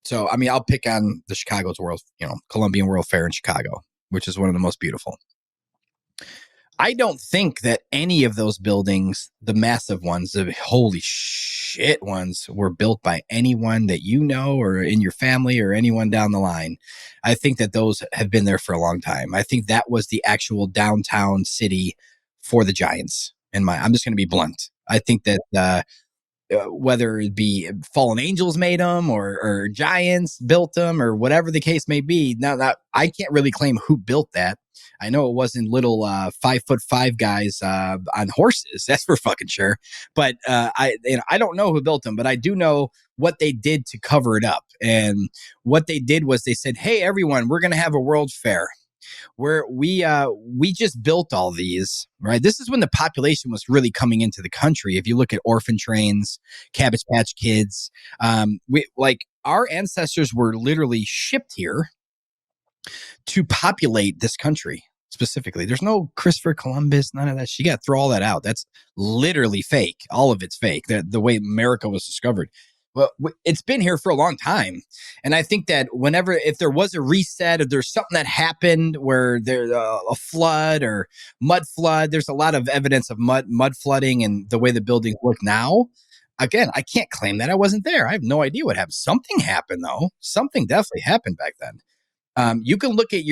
So, I mean, I'll pick on the Chicago's Columbian World Fair in Chicago, which is one of the most beautiful. I don't think that any of those buildings, the massive ones, the holy shit ones, were built by anyone that you know or in your family or anyone down the line. I think that those have been there for a long time. I think that was the actual downtown city for the Giants. I'm just going to be blunt. I think that whether it be fallen angels made them or giants built them or whatever the case may be. Now, I can't really claim who built that. I know it wasn't little 5'5" guys on horses. That's for fucking sure. But I don't know who built them, but I do know what they did to cover it up. And what they did was they said, "Hey, everyone, we're going to have a world fair where we just built all these." Right. This is when the population was really coming into the country. If you look at orphan trains, Cabbage Patch Kids, our ancestors were literally shipped here to populate this country specifically. There's no Christopher Columbus, none of that. You got to throw all that out. That's literally fake. All of it's fake. The way America was discovered. Well, it's been here for a long time. And I think that if there was a reset, or there's something that happened where there's a flood or mud flood, there's a lot of evidence of mud flooding and the way the buildings look now. Again, I can't claim that I wasn't there. I have no idea what happened. Something happened, though. Something definitely happened back then. You can look at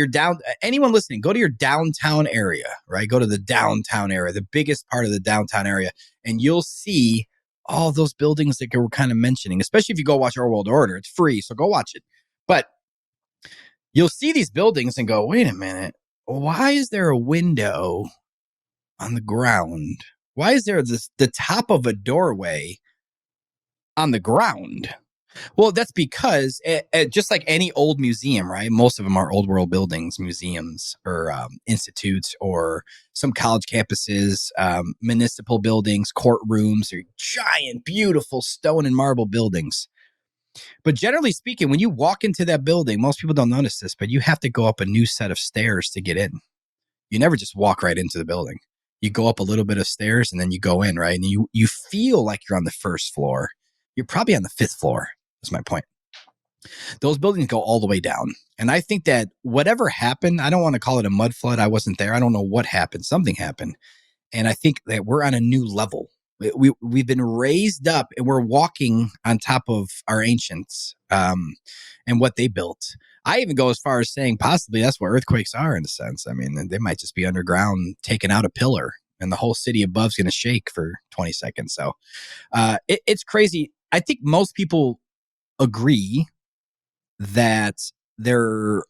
anyone listening, go to your downtown area, right? Go to the downtown area, the biggest part of the downtown area, and you'll see all those buildings that we're kind of mentioning, especially if you go watch Our World Order. It's free, so go watch it. But you'll see these buildings and go, wait a minute, why is there a window on the ground? Why is there the top of a doorway on the ground? Well, that's because just like any old museum, right? Most of them are old world buildings, museums or institutes or some college campuses, municipal buildings, courtrooms, or giant, beautiful stone and marble buildings. But generally speaking, when you walk into that building, most people don't notice this, but you have to go up a new set of stairs to get in. You never just walk right into the building. You go up a little bit of stairs and then you go in, right? And you feel like you're on the first floor. You're probably on the fifth floor. That's my point. Those buildings go all the way down. And I think that whatever happened, I don't want to call it a mud flood. I wasn't there. I don't know what happened. Something happened. And I think that we're on a new level. We've been raised up and we're walking on top of our ancients and what they built. I even go as far as saying possibly that's what earthquakes are in a sense. I mean, they might just be underground, taking out a pillar and the whole city above is going to shake for 20 seconds. So it's crazy. I think most people agree that there's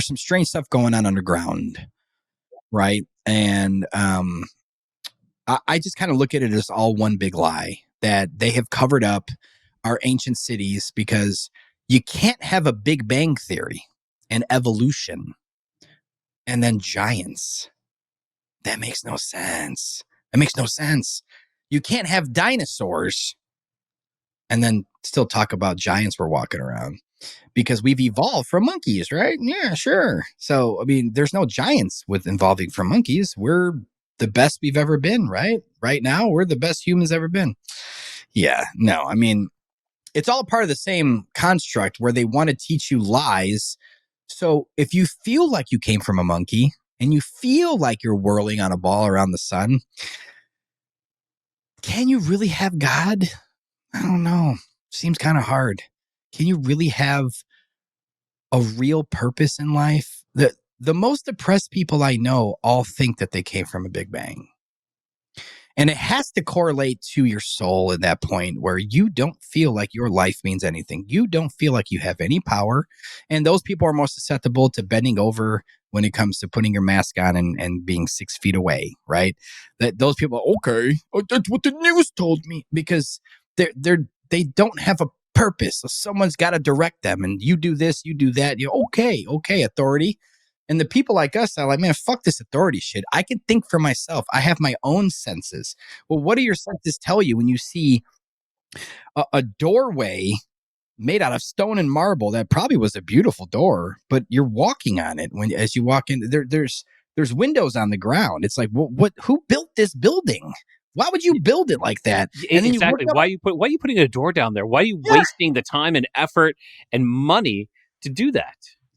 some strange stuff going on underground, right? And I just kind of look at it as all one big lie, that they have covered up our ancient cities because you can't have a Big Bang Theory and evolution and then giants. That makes no sense. It makes no sense. You can't have dinosaurs and then still talk about giants we're walking around, because we've evolved from monkeys, right? Yeah, sure. So, I mean, there's no giants with evolving from monkeys. We're the best we've ever been, right? Right now, we're the best humans ever been. Yeah, no, I mean, it's all part of the same construct where they want to teach you lies. So if you feel like you came from a monkey and you feel like you're whirling on a ball around the sun, can you really have God? I don't know. Seems kind of hard. Can you really have a real purpose in life? The most depressed people I know all think that they came from a big bang. And it has to correlate to your soul at that point where you don't feel like your life means anything. You don't feel like you have any power. And those people are most susceptible to bending over when it comes to putting your mask on and being 6 feet away, right? That those people, okay, that's what the news told me, because they don't have a purpose. So someone's got to direct them, and you do this, you do that. You're okay, authority. And the people like us are like, man, fuck this authority shit. I can think for myself. I have my own senses. Well, what do your senses tell you when you see a doorway made out of stone and marble? That probably was a beautiful door, but you're walking on it when as you walk in. There's windows on the ground. It's like, what? Who built this building? Why would you build it like that? And then you look Exactly. up, Why are you putting a door down there? Why are you yeah. wasting the time and effort and money to do that?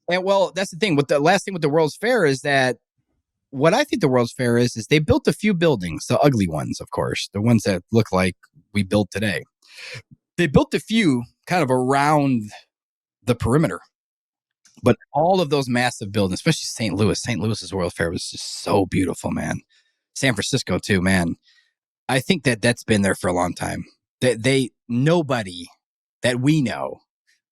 And well, that's the thing. With the last thing with the World's Fair is that what I think the World's Fair is they built a few buildings, the ugly ones, of course, the ones that look like we built today. They built a few kind of around the perimeter, but all of those massive buildings, especially St. Louis's World Fair was just so beautiful, man. San Francisco too, man. I think that that's been there for a long time. Nobody that we know,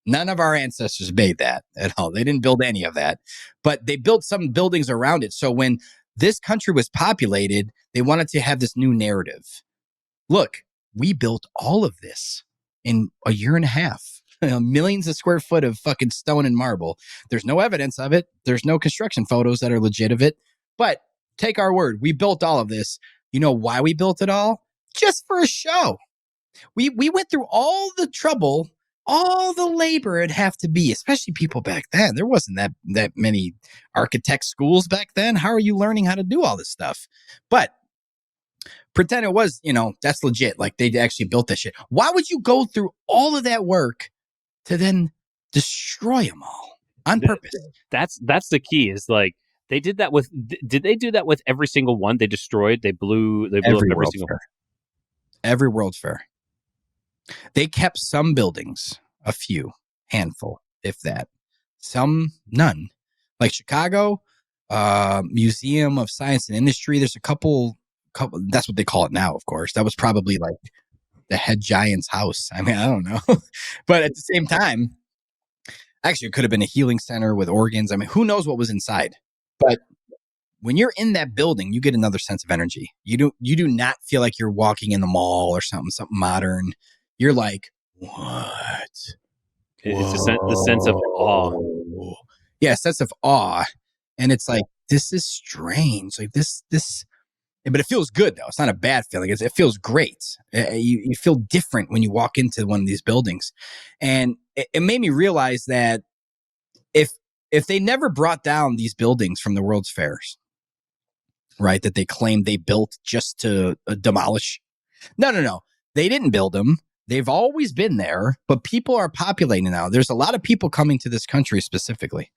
none of our ancestors made that at all. They didn't build any of that, but they built some buildings around it. So when this country was populated, they wanted to have this new narrative. Look, we built all of this in a year and a half. Millions of square foot of fucking stone and marble. There's no evidence of it. There's no construction photos that are legit of it. But take our word, we built all of this. You know why we built it all? Just for a show. We went through all the trouble, all the labor it'd have to be, especially people back then. There wasn't that many architect schools back then. How are you learning how to do all this stuff? But pretend it was, that's legit. Like they actually built that shit. Why would you go through all of that work to then destroy them all on purpose? That's the key. Is like they did that with. Did they do that with every single one? They destroyed. They blew up every single. Every World's Fair. They kept some buildings, a few, handful, if that. Some, none. Like Chicago, Museum of Science and Industry. There's a couple. That's what they call it now, of course. That was probably like the head giant's house. I mean, I don't know. But at the same time, actually, it could have been a healing center with organs. I mean, who knows what was inside? But when you're in that building, you get another sense of energy. You do not feel like you're walking in the mall or something modern. You're like, what? It's the sense of awe. Yeah, sense of awe. And it's like, this is strange. Like this, but it feels good though. It's not a bad feeling. It feels great. You feel different when you walk into one of these buildings. And it made me realize that if they never brought down these buildings from the World's Fairs, right, that they claimed they built just to demolish. No. They didn't build them. They've always been there, but people are populating now. There's a lot of people coming to this country specifically.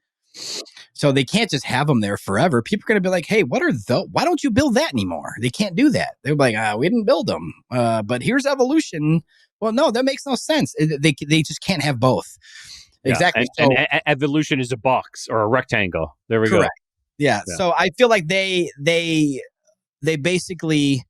So they can't just have them there forever. People are going to be like, hey, why don't you build that anymore? They can't do that. They're like, we didn't build them. But here's evolution. Well, no, that makes no sense. They just can't have both. Yeah, exactly. And evolution is a box or a rectangle. There we correct. go. Yeah. So I feel like they basically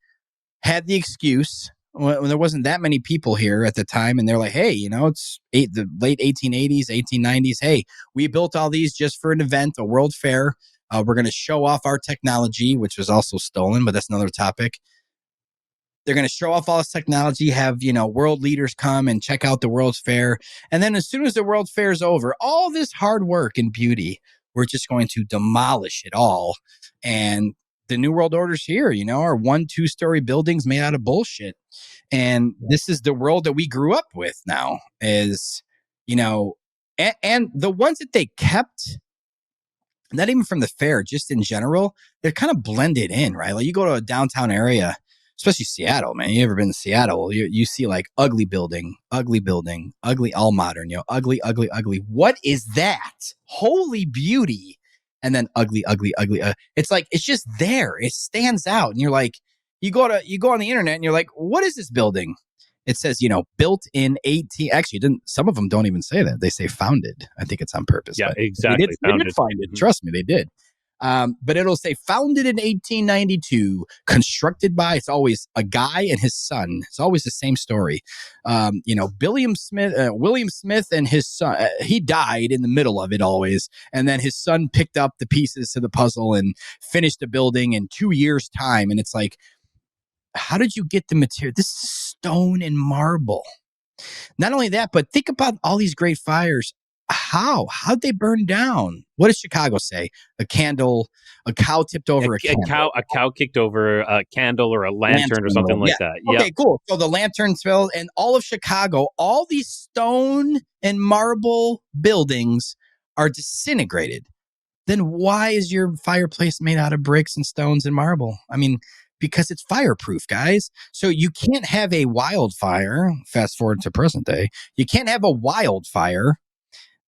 had the excuse when there wasn't that many people here at the time, and they're like, hey, it's the late 1880s, 1890s. Hey, we built all these just for an event, a World Fair. We're going to show off our technology, which was also stolen, but that's another topic. They're going to show off all this technology, have, world leaders come and check out the World's Fair. And then as soon as the World Fair is over, all this hard work and beauty, we're just going to demolish it all. And the New World Order's here, our 1-2 story buildings made out of bullshit. And this is the world that we grew up with now is, and the ones that they kept, not even from the fair, just in general, they're kind of blended in, right? Like you go to a downtown area, especially Seattle, man. You ever been to Seattle? You see like ugly building, ugly, all modern, ugly, ugly, ugly. What is that? Holy beauty. And then ugly, ugly, ugly. It's like, it's just there. It stands out. And you're like, you go on the internet and you're like, what is this building? It says, built in 18. Actually, some of them don't even say that. They say founded. I think it's on purpose. Yeah, but exactly. They did find it. Mm-hmm. Trust me, they did. But it'll say founded in 1892, constructed by, it's always a guy and his son. It's always the same story. William Smith and his son, he died in the middle of it always. And then his son picked up the pieces to the puzzle and finished the building in 2 years' time. And it's like, how did you get the material? This is stone and marble. Not only that, but think about all these great fires. How'd they burn down? What does Chicago say? A cow tipped over a candle. A cow kicked over a candle or a lantern or something like that. Okay, cool. So the lanterns fell, and all of Chicago, all these stone and marble buildings are disintegrated. Then why is your fireplace made out of bricks and stones and marble? I mean, because it's fireproof, guys. So you can't have a wildfire, fast forward to present day, you can't have a wildfire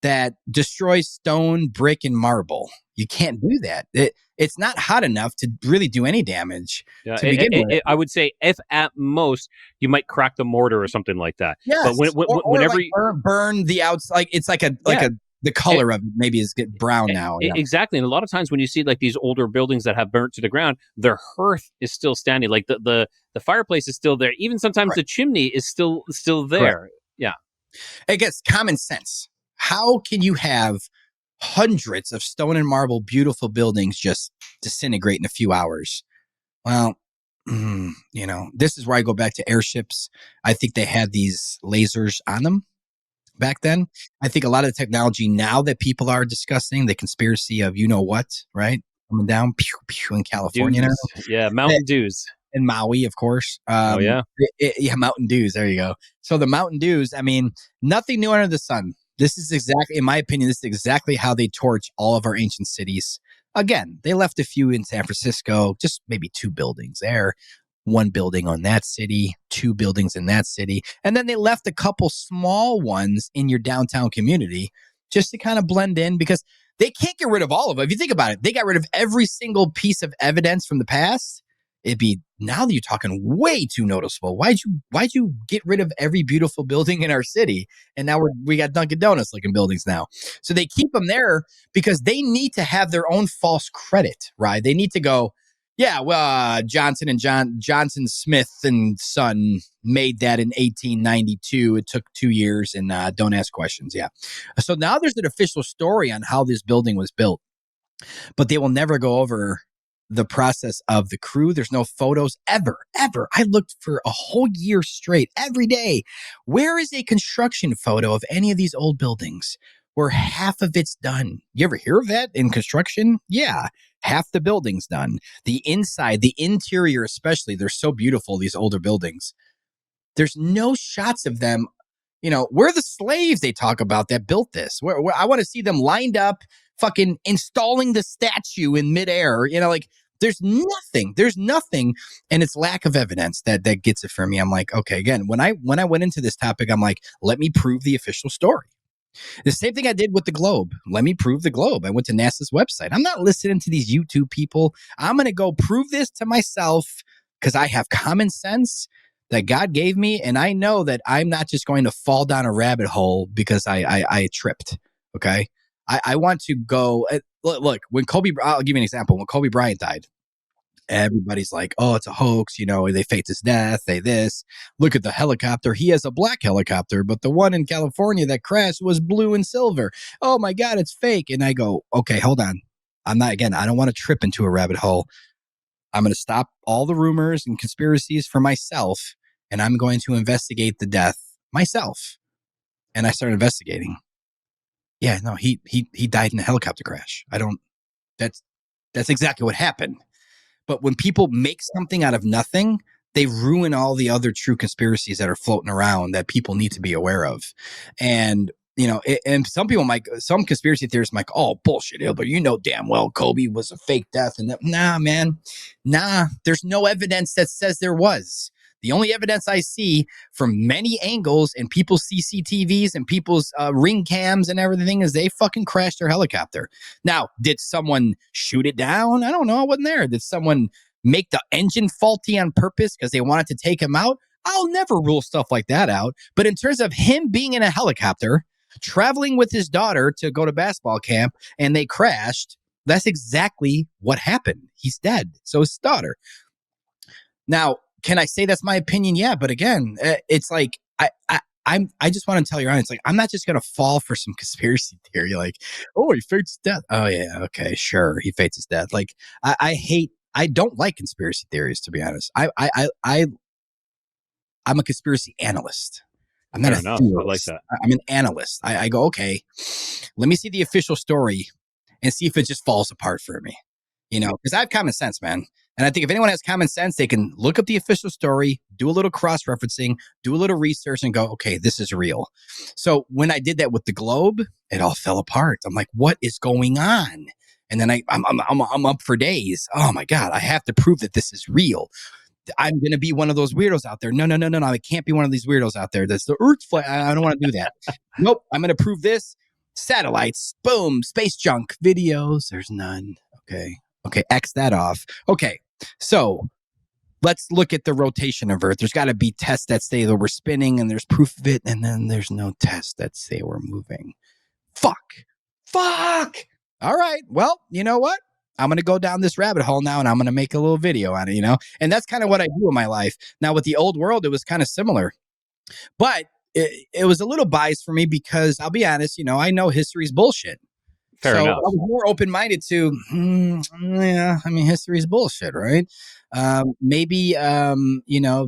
that destroys stone, brick, and marble. You can't do that. It's not hot enough to really do any damage to begin with. I would say if at most you might crack the mortar or something like that. Yes. But whenever like burn the outside, like it's like the color of it maybe is get brown now. Exactly. And a lot of times when you see like these older buildings that have burnt to the ground, their hearth is still standing. Like the fireplace is still there. Even sometimes the chimney is still there. Correct. Yeah. I guess common sense. How can you have hundreds of stone and marble beautiful buildings just disintegrate in a few hours? Well, this is where I go back to airships. I think they had these lasers on them back then. I think a lot of the technology now that people are discussing, the conspiracy of what, right? Coming down pew, pew, in California now. Yeah, Mountain Dews. In Maui, of course. Yeah, Mountain Dews. There you go. So the Mountain Dews, I mean, nothing new under the sun. This is exactly, in my opinion, this is exactly how they torch all of our ancient cities. Again, they left a few in San Francisco, just maybe 2 buildings there, 1 building on that city, 2 buildings in that city. And then they left a couple small ones in your downtown community just to kind of blend in, because they can't get rid of all of them. If you think about it, they got rid of every single piece of evidence from the past. It'd be, now that you're talking, way too noticeable. Why'd you get rid of every beautiful building in our city? And now we got Dunkin' Donuts looking buildings now. So they keep them there because they need to have their own false credit, right? They need to go, yeah, well, Johnson Smith and Son made that in 1892. It took 2 years, and don't ask questions. Yeah. So now there's an official story on how this building was built, but they will never go over the process of the crew. There's no photos ever. I looked for a whole year straight, every day. Where is a construction photo of any of these old buildings where half of it's done? You ever hear of that in construction? Yeah. Half the building's done. The inside, the interior especially, they're so beautiful, these older buildings. There's no shots of them. Where are the slaves they talk about that built this? Where I want to see them lined up, fucking installing the statue in midair. There's nothing. And it's lack of evidence that gets it for me. I'm like, okay, again, when I went into this topic, I'm like, let me prove the official story. The same thing I did with the globe. Let me prove the globe. I went to NASA's website. I'm not listening to these YouTube people. I'm going to go prove this to myself because I have common sense that God gave me. And I know that I'm not just going to fall down a rabbit hole because I tripped. Okay. I want to go, look, I'll give you an example. When Kobe Bryant died, everybody's like, oh, it's a hoax. They faked his death. Look at the helicopter. He has a black helicopter, but the one in California that crashed was blue and silver. Oh my God, it's fake. And I go, okay, hold on. I don't want to trip into a rabbit hole. I'm going to stop all the rumors and conspiracies for myself, and I'm going to investigate the death myself. And I started investigating. Yeah, no, he died in a helicopter crash. That's exactly what happened. But when people make something out of nothing, they ruin all the other true conspiracies that are floating around that people need to be aware of. And and some conspiracy theorists might, oh, bullshit, but you know damn well Kobe was a fake death. And nah, man, there's no evidence that says there was. The only evidence I see from many angles and people's CCTVs and people's ring cams and everything is they fucking crashed their helicopter. Now, did someone shoot it down? I don't know. I wasn't there. Did someone make the engine faulty on purpose because they wanted to take him out? I'll never rule stuff like that out. But in terms of him being in a helicopter, traveling with his daughter to go to basketball camp, and they crashed, that's exactly what happened. He's dead. So his daughter. Now, can I say that's my opinion? Yeah, but again, it's like I just want to tell you, it's like I'm not just gonna fall for some conspiracy theory like, oh, he faked his death. Oh yeah, okay, sure, he faked his death. Like I don't like conspiracy theories, to be honest. I'm a conspiracy analyst. I'm not Fair a enough. theorist. I like that. I'm an analyst. I go, okay, let me see the official story and see if it just falls apart for me. Because I have common sense, man. And I think if anyone has common sense, they can look up the official story, do a little cross-referencing, do a little research and go, okay, this is real. So when I did that with the globe, it all fell apart. I'm like, what is going on? And then I'm up for days. Oh my God, I have to prove that this is real. I'm going to be one of those weirdos out there. No. I can't be one of these weirdos out there. That's the Earth flat. I don't want to do that. Nope. I'm going to prove this. Satellites. Boom. Space junk. Videos. There's none. Okay. X that off. Okay. So let's look at the rotation of Earth. There's got to be tests that say that we're spinning and there's proof of it. And then there's no tests that say we're moving. Fuck. All right. Well, you know what? I'm going to go down this rabbit hole now and I'm going to make a little video on it, And that's kind of what I do in my life. Now, with the old world, it was kind of similar. But it was a little biased for me because I'll be honest, I know history's bullshit. Fair enough. I was more open-minded to, history's bullshit, right? Maybe,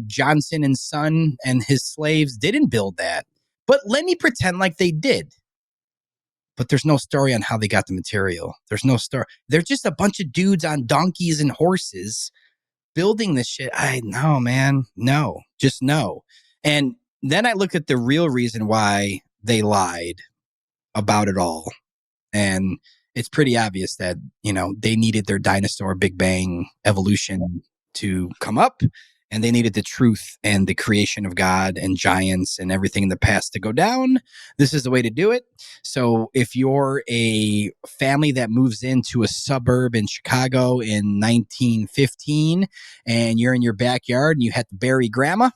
Johnson and Son and his slaves didn't build that. But let me pretend like they did. But there's no story on how they got the material. There's no story. They're just a bunch of dudes on donkeys and horses building this shit. No, man. No, just no. And then I looked at the real reason why they lied about it all. And it's pretty obvious that, they needed their dinosaur Big Bang evolution to come up. And they needed the truth and the creation of God and giants and everything in the past to go down. This is the way to do it. So if you're a family that moves into a suburb in Chicago in 1915 and you're in your backyard and you have to bury grandma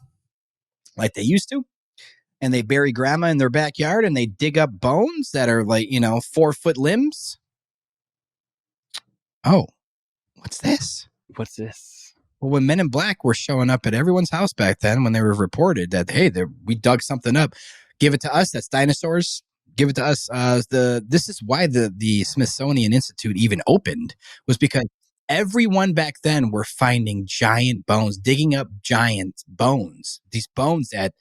like they used to, and they bury grandma in their backyard and they dig up bones that are like, 4-foot limbs. Oh, what's this? What's this? Well, when Men in Black were showing up at everyone's house back then, when they were reported that, hey, we dug something up, give it to us. That's dinosaurs. Give it to us. This is why the Smithsonian Institute even opened, was because everyone back then were finding giant bones, digging up giant bones. These bones that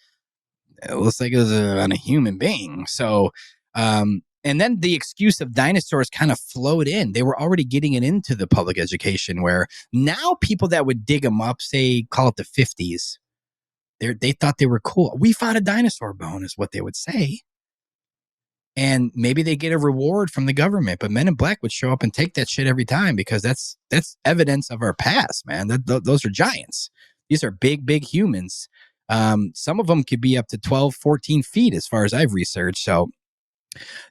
it looks like it was on a human being. So, and then the excuse of dinosaurs kind of flowed in. They were already getting it into the public education where now people that would dig them up, say, call it the 50s, they thought they were cool. We found a dinosaur bone is what they would say. And maybe they get a reward from the government, but Men in Black would show up and take that shit every time because that's evidence of our past, man. Those are giants. These are big, big humans. Some of them could be up to 12, 14 feet as far as I've researched. So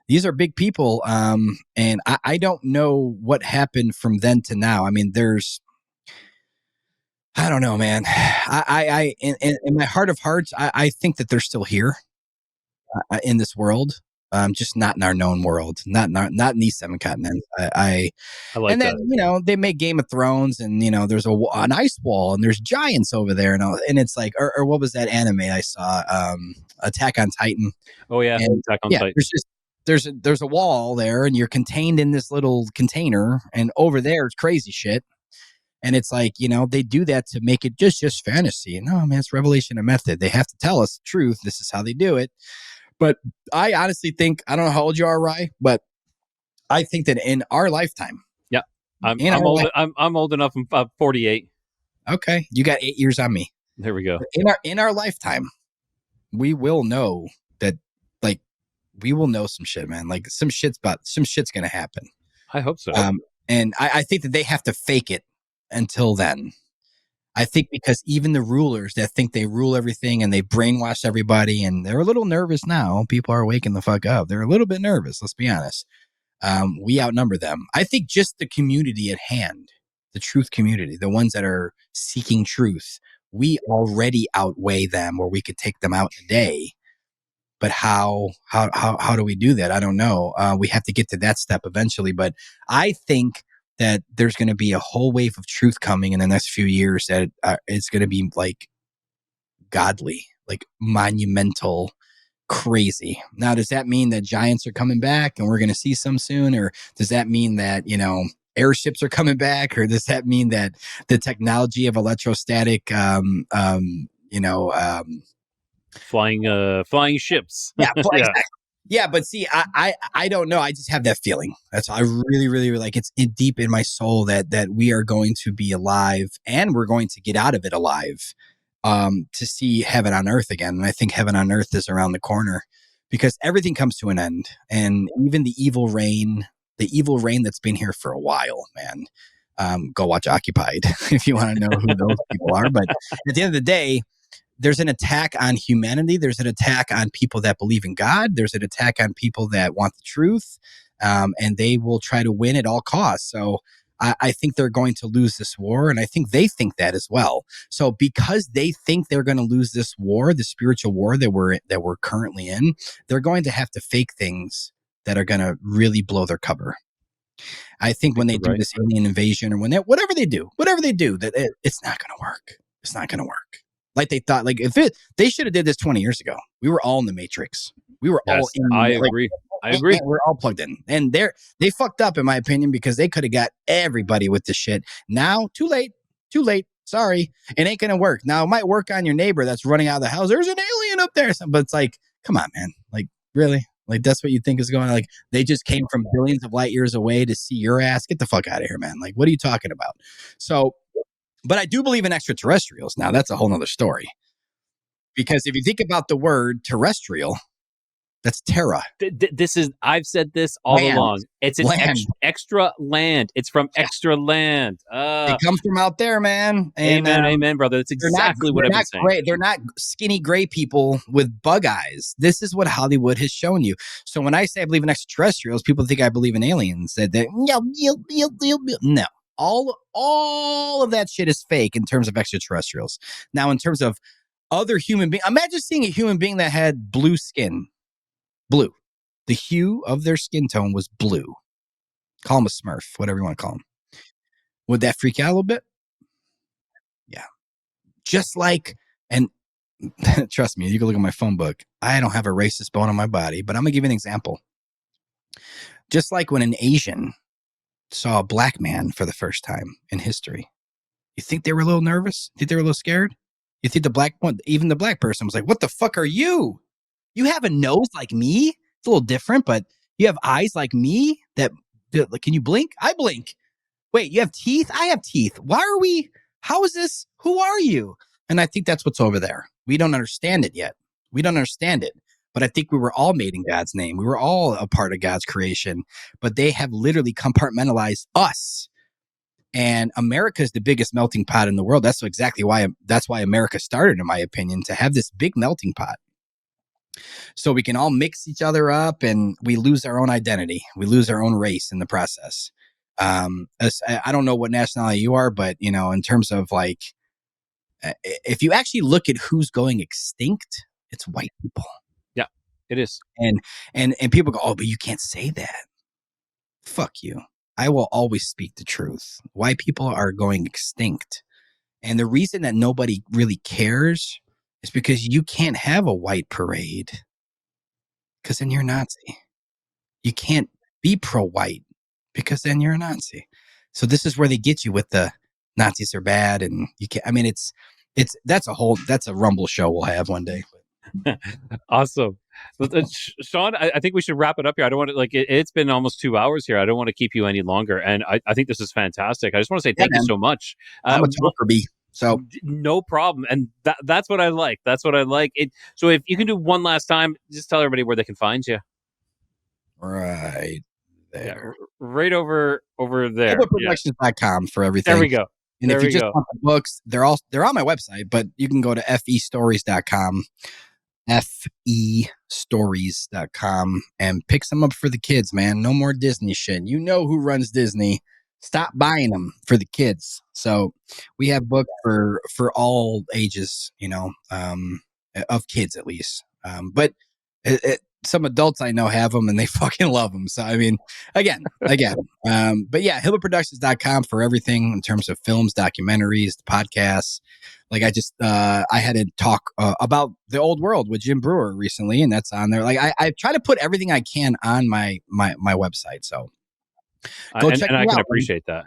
these are big people. And I don't know what happened from then to now. I mean, I don't know, man. In my heart of hearts, I think that they're still here in this world. Just not in our known world, not in these 7 continents. I like and then, that. They make Game of Thrones and, there's an ice wall and there's giants over there. And it's like, or what was that anime I saw? Attack on Titan. Oh yeah. And, Attack on Titan. There's a wall there and you're contained in this little container and over there it's crazy shit. And it's like, they do that to make it just fantasy. No, man, it's revelation of method. They have to tell us the truth. This is how they do it. But I honestly think, I don't know how old you are, Rye, but I think that in our lifetime. Yeah. I'm old enough. I'm 48. Okay. You got 8 years on me. There we go. In our lifetime, we will know that, like, we will know some shit, man. Like some shit's going to happen. I hope so. And I think that they have to fake it until then. I think because even the rulers that think they rule everything and they brainwash everybody, and they're a little nervous now. People are waking the fuck up. They're a little bit nervous. Let's be honest. We outnumber them. I think just the community at hand, the truth community, the ones that are seeking truth, we already outweigh them, or we could take them out in a day. But how do we do that? I don't know. We have to get to that step eventually. But I think that there's going to be a whole wave of truth coming in the next few years that it's going to be like godly, like monumental, crazy. Now, does that mean that giants are coming back and we're going to see some soon? Or does that mean that, airships are coming back? Or does that mean that the technology of electrostatic, flying ships. yeah, exactly. Yeah, but see, I don't know. I just have that feeling. That's I really, really like. It's deep in my soul that we are going to be alive, and we're going to get out of it alive, to see heaven on earth again. And I think heaven on earth is around the corner, because everything comes to an end, and even the evil reign that's been here for a while, man. Go watch Occupied if you want to know who those people are. But at the end of the day, there's an attack on humanity. There's an attack on people that believe in God. There's an attack on people that want the truth, and they will try to win at all costs. So I think they're going to lose this war, and I think they think that as well. So because they think they're going to lose this war, the spiritual war that we're currently in, they're going to have to fake things that are going to really blow their cover. I think when they do this alien invasion, or when whatever they do, that it's not going to work. It's not going to work. Like they thought, like they should have did this 20 years ago. We were all in the Matrix. We were all in. I agree. We're all plugged in, and they fucked up, in my opinion, because they could have got everybody with this shit. Now, too late. Sorry, it ain't gonna work. Now, it might work on your neighbor that's running out of the house. There's an alien up there, but it's like, come on, man. Like, really? Like, that's what you think is going on? Like, they just came from billions of light years away to see your ass? Get the fuck out of here, man. Like, what are you talking about? So. But I do believe in extraterrestrials. Now, that's a whole nother story. Because if you think about the word terrestrial, that's terra. I've said this all along. It's an extra land. It's from extra land. They come from out there, man. And, amen, brother. That's exactly what I've been saying. They're not skinny gray people with bug eyes. This is what Hollywood has shown you. So when I say I believe in extraterrestrials, people think I believe in aliens. No. All of that shit is fake in terms of extraterrestrials. Now, in terms of other human beings, imagine seeing a human being that had blue skin. Blue. The hue of their skin tone was blue. Call them a Smurf, whatever you want to call them. Would that freak you out a little bit? Yeah. Just like, and trust me, you can look at my phone book. I don't have a racist bone in my body, but I'm going to give you an example. Just like when an Asian saw a black man for the first time in history, you think they were a little nervous? You think they were a little scared? You think even the black person was like, what the fuck are you? You have a nose like me? It's a little different, but you have eyes like me can you blink? I blink. Wait, you have teeth? I have teeth. How is this? Who are you? And I think that's what's over there. We don't understand it yet. We don't understand it. But I think we were all made in God's name. We were all a part of God's creation, but they have literally compartmentalized us. And America is the biggest melting pot in the world. That's why America started, in my opinion, to have this big melting pot. So we can all mix each other up, and we lose our own identity. We lose our own race in the process. I don't know what nationality you are, but in terms of like, if you actually look at who's going extinct, it's white people. Yeah, it is. And people go, oh, but you can't say that. Fuck you. I will always speak the truth. White people are going extinct. And the reason that nobody really cares is because you can't have a white parade, because then you're Nazi. You can't be pro-white because then you're a Nazi. So this is where they get you with the Nazis are bad, and you can't. I mean, that's a Rumble show we'll have one day. Awesome. Sean, I think we should wrap it up here. I don't want to it's been almost 2 hours here. I don't want to keep you any longer. And I think this is fantastic. I just want to say thank you so much. I'm a talker bee. So no problem. And that's what I like. That's what I like. So if you can do one last time, just tell everybody where they can find you. Right there. right over there. Yeah, Productions.com for everything. there we go. And There if you we just go. want the books, they're on my website, but you can go to festories.com, festories.com, and pick some up for the kids, man. No more Disney shit. You know who runs Disney. Stop buying them for the kids. So we have books for all ages, of kids at least. But some adults I know have them and they fucking love them. So, I mean, again. But yeah, hibbelerproductions.com for everything in terms of films, documentaries, the podcasts. Like I had to talk about the old world with Jim Brewer recently, and that's on there. Like I try to put everything I can on my website. So go check and me I can out. appreciate that.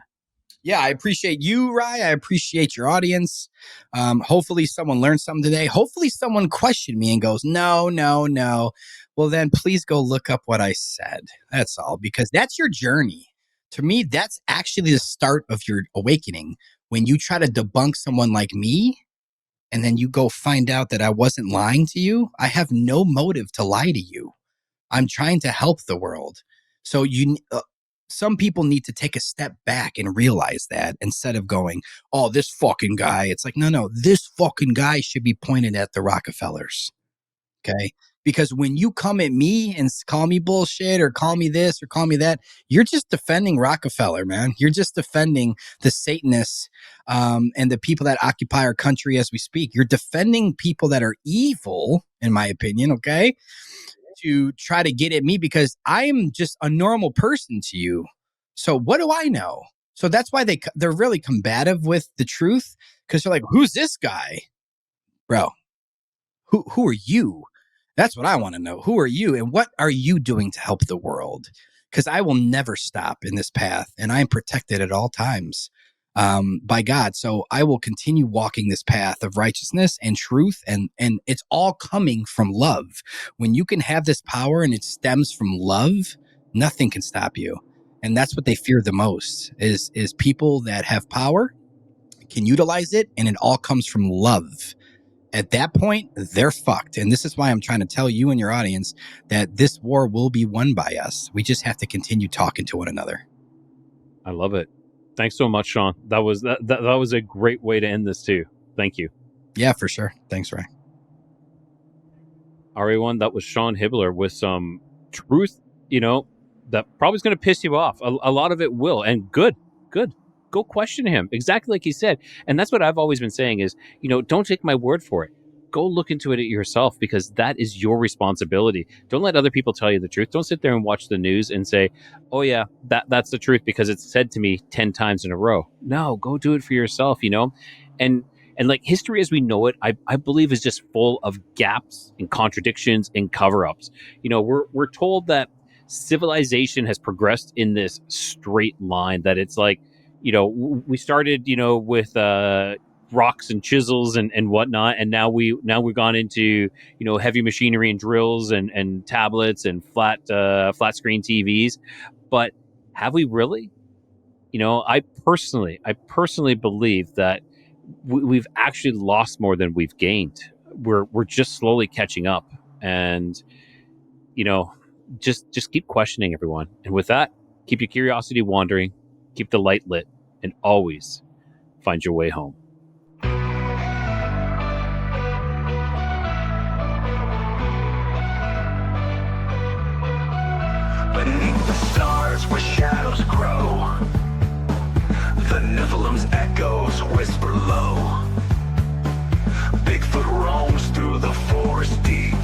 Yeah, I appreciate you, Rye. I appreciate your audience. Hopefully someone learned something today. Hopefully someone questioned me and goes, no. Well, then please go look up what I said. That's all, because that's your journey. To me, that's actually the start of your awakening. When you try to debunk someone like me, and then you go find out that I wasn't lying to you, I have no motive to lie to you. I'm trying to help the world. So some people need to take a step back and realize that, instead of going, oh, this fucking guy. It's like, no, this fucking guy should be pointed at the Rockefellers. Okay. Because when you come at me and call me bullshit or call me this or call me that, you're just defending Rockefeller, man. You're just defending the Satanists and the people that occupy our country as we speak. You're defending people that are evil, in my opinion. Okay. To try to get at me because I'm just a normal person to you. So what do I know? So that's why they're really combative with the truth, because they're like, who's this guy? Bro, who are you? That's what I want to know. Who are you and what are you doing to help the world? Because I will never stop in this path, and I am protected at all times by God. So I will continue walking this path of righteousness and truth, and it's all coming from love. When you can have this power and it stems from love, nothing can stop you. And that's what they fear the most is people that have power, can utilize it, and it all comes from love. At that point, they're fucked. And this is why I'm trying to tell you and your audience that this war will be won by us. We just have to continue talking to one another. I love it. Thanks so much, Sean. That was a great way to end this too. Thank you. Yeah, for sure. Thanks, Ray. Everyone, that was Sean Hibbeler with some truth, that probably is going to piss you off. A lot of it will. And good. Go question him. Exactly like he said. And that's what I've always been saying is, don't take my word for it. Go look into it yourself, because that is your responsibility. Don't let other people tell you the truth. Don't sit there and watch the news and say, oh yeah, that's the truth because it's said to me 10 times in a row. No, go do it for yourself, And like history as we know it, I believe is just full of gaps and contradictions and cover-ups. We're told that civilization has progressed in this straight line, that it's like, we started, with rocks and chisels and whatnot, and now we've gone into heavy machinery and drills and tablets and flat screen TVs. But have we really? I personally believe that we've actually lost more than we've gained. We're just slowly catching up, and just keep questioning, everyone. And with that, keep your curiosity wandering, keep the light lit, and always find your way home. Beneath the stars where shadows grow, the Nephilim's echoes whisper low. Bigfoot roams through the forest deep,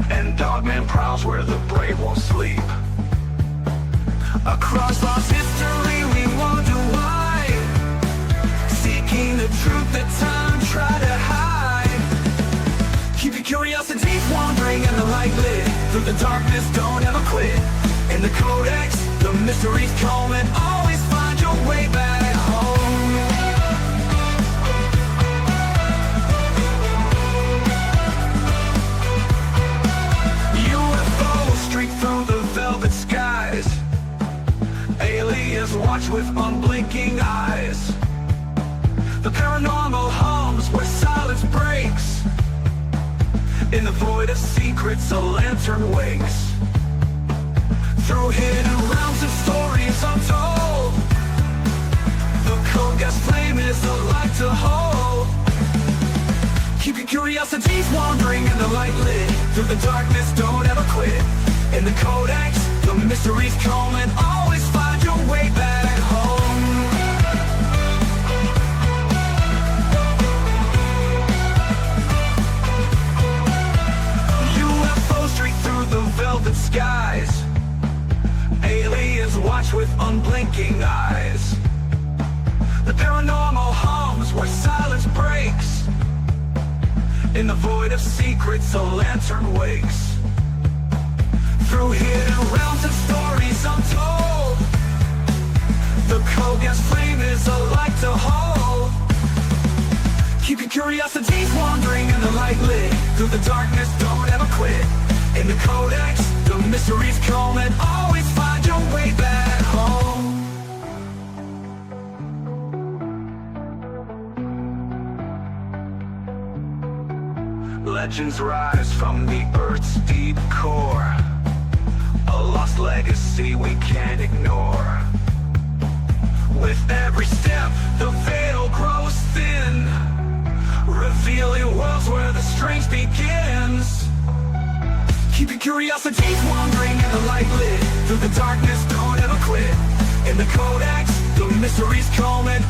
and Dogman prowls where the brave won't sleep. Across lost history we wander wide, seeking the truth that time tried to hide. Keep your curiosity wandering and the light lit, through the darkness don't ever quit. In the Codex, the mysteries come, and always find your way back home. UFOs streak through the velvet skies, aliens watch with unblinking eyes. The paranormal hums where silence breaks, in the void of secrets a lantern wakes. Through hidden realms of stories untold, the Codex flame is a light to hold. Keep your curiosities wandering in the light lit. Through the darkness, don't ever quit. In the Codex, the mysteries come and always find your way back home. UFOs streak through the velvet skies. Aliens watch with unblinking eyes. The paranormal hums where silence breaks. In the void of secrets, a lantern wakes. Through hidden realms of stories untold, the Codex flame is a light to hold. Keep your curiosities wandering in the light lit. Through the darkness, don't ever quit. In the Codex, the mysteries come and always find your way back home. Legends rise from the Earth's deep core, a lost legacy we can't ignore. With every step, the veil grows thin, revealing worlds where the strange begins. Keep your curiosities wandering in the light lit. Through the darkness, don't ever quit. In the Codex, the mysteries come and